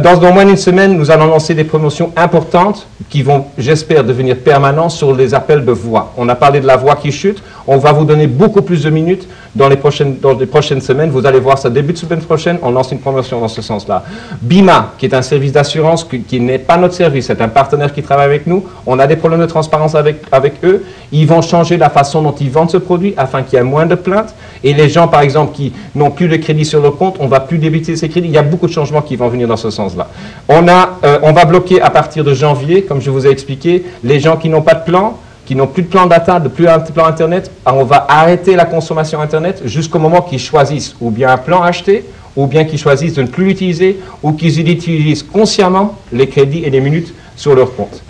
Dans moins d'une semaine, nous allons lancer des promotions importantes qui vont, j'espère, devenir permanentes sur les appels de voix. On a parlé de la voix qui chute. On va vous donner beaucoup plus de minutes dans les prochaines semaines. Vous allez voir ça début de semaine prochaine. On lance une promotion dans ce sens-là. Bima, qui est un service d'assurance qui n'est pas notre service, c'est un partenaire qui travaille avec nous. On a des problèmes de transparence avec eux. Ils vont changer la façon dont ils vendent ce produit afin qu'il y ait moins de plaintes. Et les gens, par exemple, qui n'ont plus de crédit sur leur compte, on ne va plus débiter ces crédits. Il y a beaucoup de changements qui vont venir dans ce sens-là. On va bloquer à partir de janvier, comme je vous ai expliqué, les gens qui n'ont pas de plan, qui n'ont plus de plan data, plus un plan Internet. On va arrêter la consommation Internet jusqu'au moment qu'ils choisissent ou bien un plan acheté, ou bien qu'ils choisissent de ne plus l'utiliser, ou qu'ils utilisent consciemment les crédits et les minutes sur leur compte.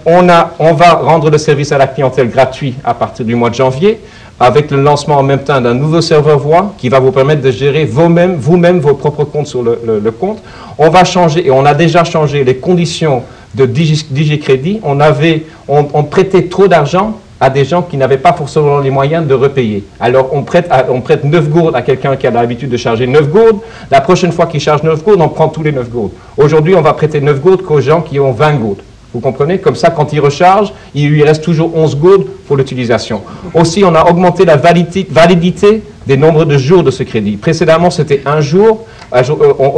On va rendre le service à la clientèle gratuit à partir du mois de janvier, avec le lancement en même temps d'un nouveau serveur voix qui va vous permettre de gérer vous-même vos propres comptes sur le compte. On va changer, et on a déjà changé les conditions de DigiCrédit. On prêtait trop d'argent à des gens qui n'avaient pas forcément les moyens de repayer. Alors on prête 9 gourdes à quelqu'un qui a l'habitude de charger 9 gourdes. La prochaine fois qu'il charge 9 gourdes, on prend tous les 9 gourdes. Aujourd'hui, on va prêter 9 gourdes qu'aux gens qui ont 20 gourdes. Vous comprenez? Comme ça, quand il recharge, il lui reste toujours 11 gourdes pour l'utilisation. Aussi, on a augmenté la validité des nombres de jours de ce crédit. Précédemment, c'était 1 jour.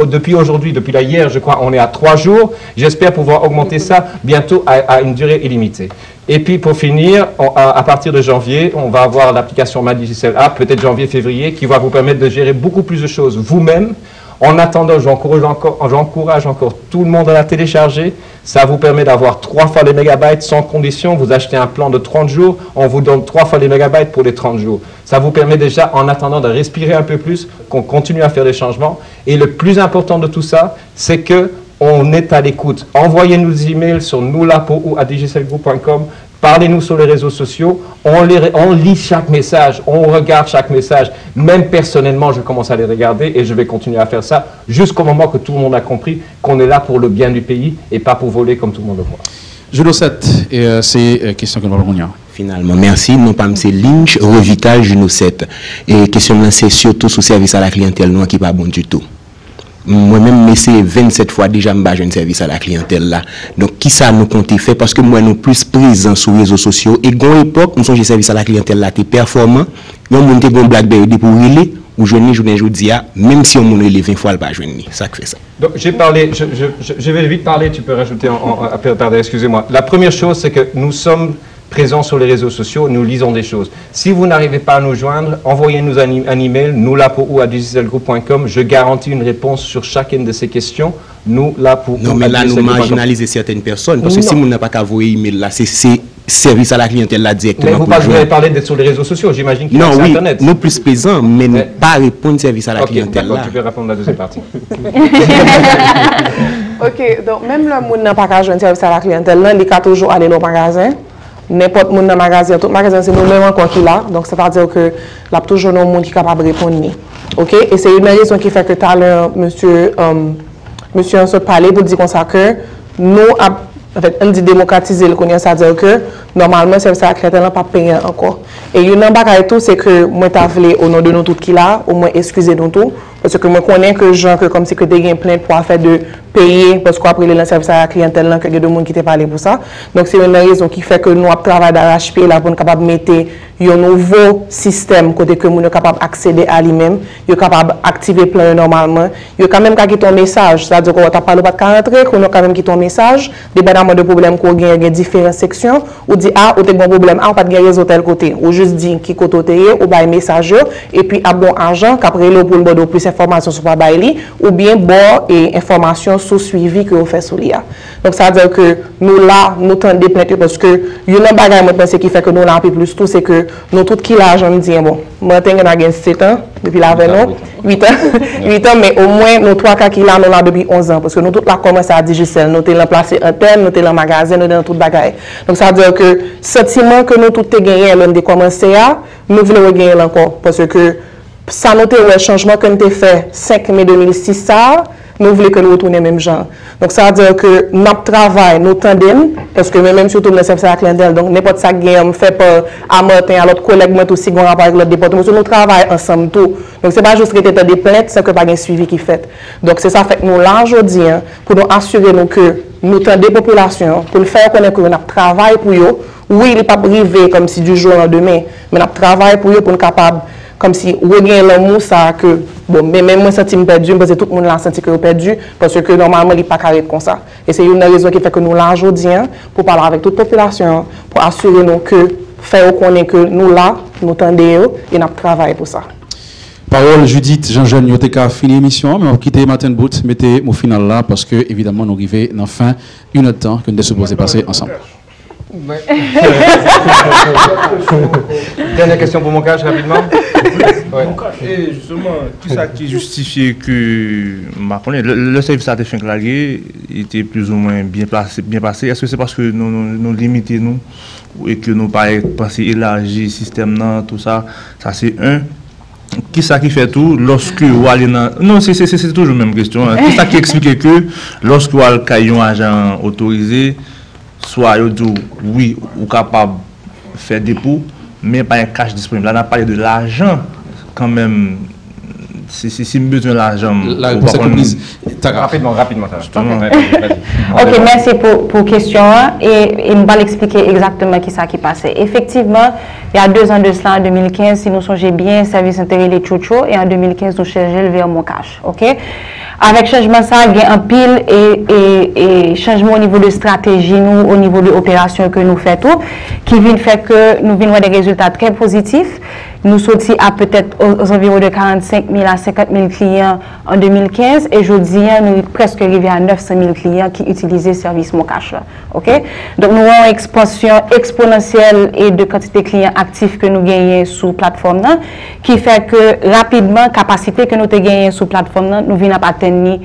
Depuis aujourd'hui, depuis hier, je crois, on est à 3 jours. J'espère pouvoir augmenter ça bientôt à une durée illimitée. Et puis, pour finir, à partir de janvier, on va avoir l'application MyDigicel App, peut-être janvier-février, qui va vous permettre de gérer beaucoup plus de choses vous-même. En attendant, j'encourage encore tout le monde à la télécharger. Ça vous permet d'avoir 3 fois les mégabytes sans condition. Vous achetez un plan de 30 jours, on vous donne 3 fois les mégabytes pour les 30 jours. Ça vous permet déjà, en attendant, de respirer un peu plus, qu'on continue à faire des changements. Et le plus important de tout ça, c'est que on est à l'écoute. Envoyez-nous des emails sur nousla@digicelgroup.com. Parlez-nous sur les réseaux sociaux. On lit chaque message, on regarde chaque message. Même personnellement, je commence à les regarder et je vais continuer à faire ça jusqu'au moment que tout le monde a compris qu'on est là pour le bien du pays et pas pour voler comme tout le monde le voit. Je le sais, et c'est question que nous allons revenir. Finalement, merci. Non pas M. Lynch, Revital, Juno 7. Et question c'est surtout sur service à la clientèle, non, qui n'est pas bon du tout. Moi-même, c'est 27 fois déjà que je service à la clientèle là. Donc, qui ça nous compte fait? Parce que moi, nous plus présents sur les réseaux sociaux. Et à l'époque, nous sommes service à la clientèle là, t'es performant. Nous avons monté un BlackBerry pour relais, ou je dis, même si on monte les 20 fois, elle pas jeune. Ça fait ça. Donc, j'ai parlé, je vais vite parler, tu peux rajouter, pardon, excusez-moi. La première chose, c'est que nous sommes présents sur les réseaux sociaux, nous lisons des choses. Si vous n'arrivez pas à nous joindre, envoyez-nous un email, nousla@digicelgroup.com. Je garantis une réponse sur chacune de ces questions. Non, mais là, nous marginalisons certaines personnes. Parce que si vous n'avez pas qu'à envoyer email là, c'est service à la clientèle là directement. Mais vous avez parlé d'être sur les réseaux sociaux, j'imagine qu'il y a sur Internet. Nous plus présents, mais ne pas répondre service à la clientèle là. Tu peux répondre à la deuxième partie. Ok, donc même le monde n'a pas qu'à joindre service à la clientèle là, il a toujours aller au magasin. N'importe qui dans le magasin, tout magasin, c'est nous-mêmes encore qui là. Donc, c'est-à-dire que là, toujours nos monde qui est capable de répondre. OK? Et c'est une raison qui fait que tout à l'heure, monsieur a parlé pour dire comme ça que nous, en fait, on dit démocratiser le connaissance, c'est-à-dire que normalement, c'est ça que n'a pas payé encore. Et une chose tout, c'est que moi, je voulais, au nom de nous tous qui là, au moins excuser nous tout. Parce que moi, je connais que gens, comme si que tu as une plainte pour faire de payer, parce qu'après, le service à la clientèle, là, que il y a des gens qui t'ont parlé pour ça. Donc, c'est une raison qui fait que nous, on travaille d'arrache-pied là pour être capable de mettre un nouveau système, côté que nous sommes capables d'accéder à lui-même, nous sommes capables d'activer plein normalement. Nous quand même quitter ton message, c'est-à-dire qu'on ne parle pas de rentrer, qu'on a quand même quitter ton message, dépendamment de problèmes qu'on a dans différentes sections, ou dit, ah, ou t'es bon problème, ah, on pas de réseau tel côté, ou juste dit qui côté ou bien message, et puis à bon argent, qu'après le pour le plus d'informations sur pas baili, ou bien bon et informations sous suivi que vous faites sur l'IA. Donc ça veut dire que nous là, nous tendons des plaintes parce que il y a un bagage moi pense qui fait que nous là un peu plus tout, c'est que nous tout qui là j'en dis bon, moi j'ai 7 ans depuis la 8 ans, mais au moins nous 3 cas qui là nous là depuis 11 ans parce que nous tout là commencé à Digicel, nous t'es placé antenne, nous t'es dans magasin, nous dans tout bagage. Donc ça veut dire que sentiment que nous tout t'es gagné l'on de commencer à, nous voulons gagner encore parce que ça noté le changement que nous t'ai fait 5 mai 2006 ça nous voulons que nous retournions même genre. Donc, ça veut dire que notre travail, nous tendons, parce que même surtout dans le service à la clientèle, donc n'importe ça qui fait pas à Martin, à l'autre collègue, moi aussi, qu'on rapport avec l'autre département, nous travaillons ensemble tout. Donc, c'est pas juste que tu as des plaintes, c'est que pas un suivi qui fait. Donc, c'est ça fait que nous, là, aujourd'hui, pour nous assurer nous, que nous tendons des populations, pour le faire connaître que nous travaillons pour eux. Oui, il n'est pas privé comme si du jour au lendemain, mais nous travaillons pour eux pour nous capables comme si regain l'amour ça que bon mais même moi senti me perdu parce que tout le monde l'a senti que perdu parce que normalement il pas carré comme ça et c'est une raison qui fait que nous là aujourd'hui pour parler avec toute population pour assurer nous que faire connaître que nous là nous tendons et nous travaillons pour ça. Parole Judith Jean-Jean Yoteka fini l'émission mais on quitter Martin Bout mettez mon final là parce que évidemment nous arrivons dans fin une heure de temps que nous sommes supposés passer ensemble. Ouais. Dernière question pour mon cash rapidement. Ouais. Et justement, qui ça qui justifie que le service à fin clarier était plus ou moins bien passé? Est-ce que c'est parce que nous limitons nous et que nous pas pensé élargir le système tout ça? Ça c'est un. Qui ça qui fait tout lorsque vous allez dans... Non, c'est toujours la même question. Hein. Qui ça qui explique que lorsque vous avez un agent autorisé, soit vous dites oui, ou capable de faire dépôt, mais pas un cash disponible. Là, on a parlé de l'argent quand même. Si besoin d'argent. La réponse est comprise. Rapidement. Ok, merci pour la question. Et je vais expliquer exactement qui ça qui passait. Effectivement, il y a 2 ans de cela, en 2015, si nous songeons bien, service intérêt les Tchotcho, et en 2015, nous changeons vers mon cash. Ok? Avec changement ça, il y a un pile et changement au niveau de stratégie, nous, au niveau de l'opération que nous faisons, qui vient faire que nous venons des résultats très positifs. Nous sortis à peut-être aux environs de 45 000 à 50 000 clients en 2015 et aujourd'hui, nous sommes presque arrivés à 900 000 clients qui utilisent le service Mon Cash. Okay? Donc, nous avons une expansion exponentielle et de quantité de clients actifs que nous gagnons sur la plateforme qui fait que rapidement, la capacité que nous avons gagnée sur la plateforme, nous venons à atteindre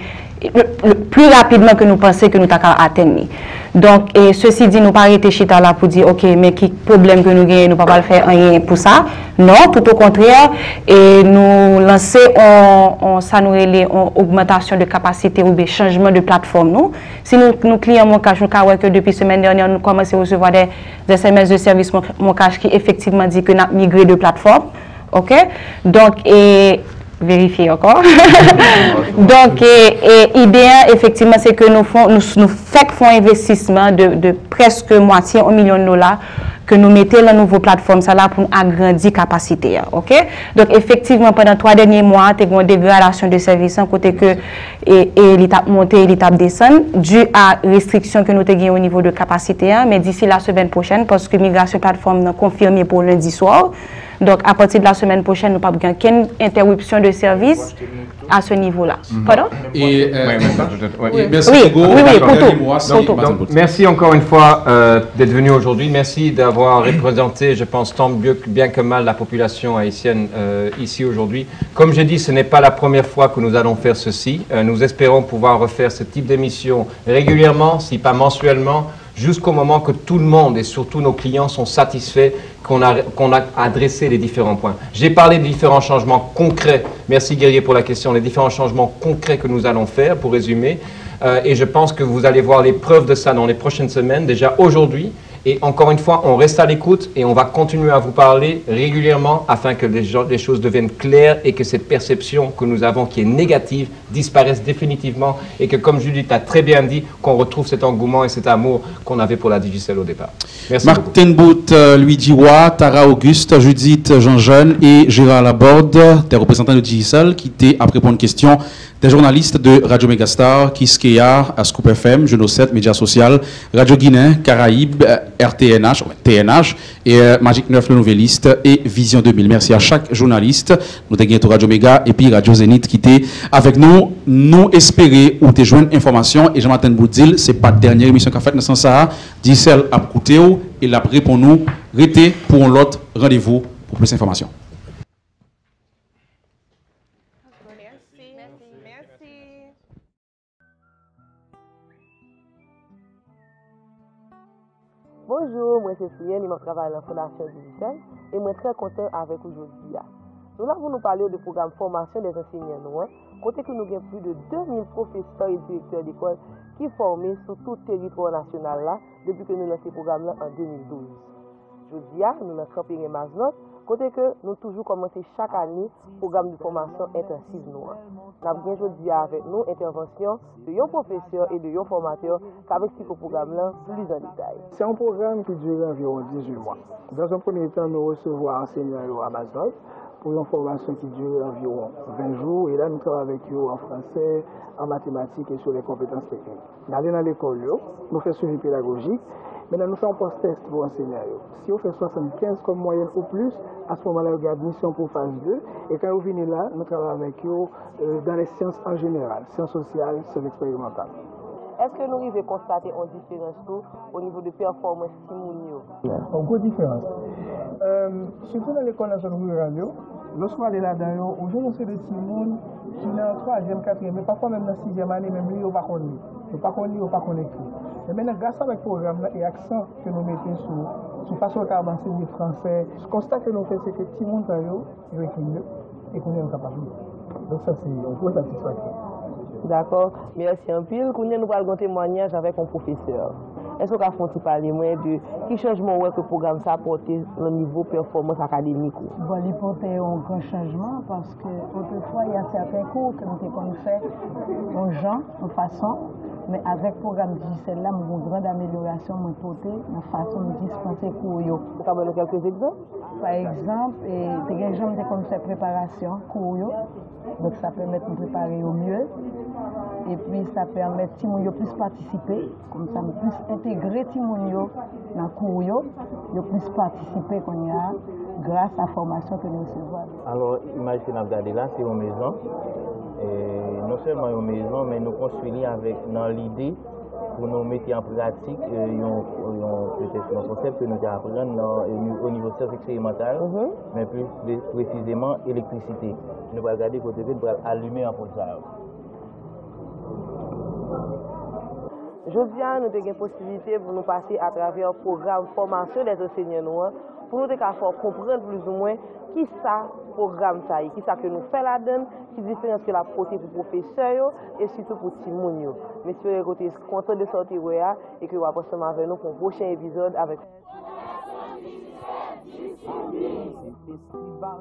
plus rapidement que nous pensons que nous avons atteindre. Donc, et ceci dit, nous pas arrêter chita là pour dire, ok, mais qui problème que nous gagnons, nous ne pouvons pas le faire rien pour ça. Non, tout au contraire, et nous lancer en augmentation de capacité ou des changements de plateforme. Nous. Si nous clients mon cash, nous avons que depuis la semaine dernière, nous commençons à recevoir des SMS de service mon cash qui effectivement dit que nous avons migré de plateforme. Ok? Donc, et vérifier encore. Donc, l'idée, effectivement, c'est que nous faisons investissement de presque moitié, $1 million que nous mettons dans la nouvelle plateforme ça là pour agrandir la capacité. OK? Donc, effectivement, pendant 3 derniers mois, il y a une dégradation de services, côté que l'étape montée et l'étape descend, dû à restrictions que nous avons au niveau de capacité. Mais d'ici la semaine prochaine, parce que migration plateforme est confirmée pour lundi soir, donc à partir de la semaine prochaine, nous n'avons pas aucune interruption de service à ce niveau-là. Pardon? Et, merci merci encore une fois d'être venu aujourd'hui. Merci d'avoir représenté, je pense, tant bien que mal la population haïtienne ici aujourd'hui. Comme j'ai dit, ce n'est pas la première fois que nous allons faire ceci. Nous espérons pouvoir refaire ce type d'émission régulièrement, si pas mensuellement, jusqu'au moment que tout le monde et surtout nos clients sont satisfaits qu'on a adressé les différents points. J'ai parlé de différents changements concrets. Merci Guerrier pour la question. Les différents changements concrets que nous allons faire, pour résumer. Et je pense que vous allez voir les preuves de ça dans les prochaines semaines, déjà aujourd'hui. Et encore une fois, on reste à l'écoute et on va continuer à vous parler régulièrement afin que les choses deviennent claires et que cette perception que nous avons qui est négative disparaisse définitivement et que, comme Judith a très bien dit, qu'on retrouve cet engouement et cet amour qu'on avait pour la Digicel au départ. Merci Martin Bout, Luigi Roy, Tara Auguste, Judith Jean-Jeune et Gérard Laborde, des représentants de Digicel qui étaient à répondre aux questions des journalistes de Radio Megastar, Kiskeya, Scoop FM, Juno 7, Média Social, Radio Guinée, Caraïbes, RTNH, TNH et Magic 9, le Nouvelliste et Vision 2000. Merci à chaque journaliste. Nous avons Radio Méga et puis Radio Zénith qui était avec nous. Nous espérons ou te joindre information et Jean-Martin Boudil, c'est pas la dernière émission qu'a fait dans ça. Digicel a écouté et l'a répond nous. Restez pour un autre rendez-vous pour plus d'informations. Bonjour, moi c'est Flien, je travaille dans la Fondation Digicel et je suis très content avec aujourd'hui. Nous allons nous parler du programme formation des enseignants, côté que nous avons plus de 2000 professeurs et directeurs d'école qui sont formés sur tout le territoire national là, depuis que nous lançons ce programme là en 2012. Aujourd'hui, nous lançons Camping et Maznot, côté que nous toujours commencé chaque année le programme de formation intensive. Nous avons aujourd'hui avec nous intervention de un professeur et de un formateur qui va expliquer le programme là plus en détail. C'est un programme qui dure environ 18 mois. Dans un premier temps, nous recevons enseignants à Maznot pour une formation qui dure environ 20 jours. Et là, nous travaillons avec eux en français, en mathématiques et sur les compétences techniques. Nous allons dans l'école, nous faisons suivi pédagogique. Maintenant, nous faisons un post-test pour enseigner. Si on fait 75 comme moyenne ou plus, à ce moment-là, il y a admission pour phase 2. Et quand vous venez là, nous travaillons avec eux dans les sciences en général, sciences sociales, sciences expérimentales. Est-ce que nous devons constater une différence au niveau de performance Timounio? Une grosse différence. Surtout dans l'école nationale rurale, lorsqu'on est là-dedans, aujourd'hui, c'est des Timoun qui sont en 3e, 4e, mais parfois même dans 6e année, même lui, on ne va pas connaître. On ne va pas connaître, on ne va pas connaître. Mais maintenant, grâce à ce programme-là et l'accent que nous mettons sur la façon dont enseigner le français, ce constat que nous faisons, c'est que Timoun, il est mieux et qu'on est capable. Donc ça, c'est une grosse satisfaction. D'accord, merci un peu. Nous allons un témoignage avec un professeur. Est-ce que vous pouvez parler de quel changement que le programme a apporté au niveau performance académique? Bon, il a apporté un grand changement parce qu'autrefois, il y a certains cours que nous avons fait aux gens, en façon, mais avec le programme Digicel, là, nous avons une grande amélioration de la façon de dispenser cours. Vous pouvez donner quelques exemples? Par exemple, les gens ont fait préparation cours, donc ça permet de nous préparer au mieux. Et puis ça permet que Timounio puisse participer, comme ça nous puisse intégrer Timounio dans le cours, nous puisse participer grâce à la formation que nous recevons. Alors, imaginez, regardez là, c'est une maison. Et non seulement une maison, mais nous construisons avec dans l'idée pour nous mettre en pratique peut-être un concept que nous apprenons au niveau sciences expérimentales, mais plus précisément électricité. Nous allons regarder côté pour allumer un poste. Aujourd'hui, nous avons une possibilité pour nous passer à travers le programme formation des enseignants noirs pour nous faire comprendre plus ou moins qui ça programme ça qui ça que nous fait la donne, qui différence que la portée pour professeurs et surtout pour Timoun. Messieurs, côté content de sortir et que vous allez ensemble avec nous pour un prochain épisode avec Festival,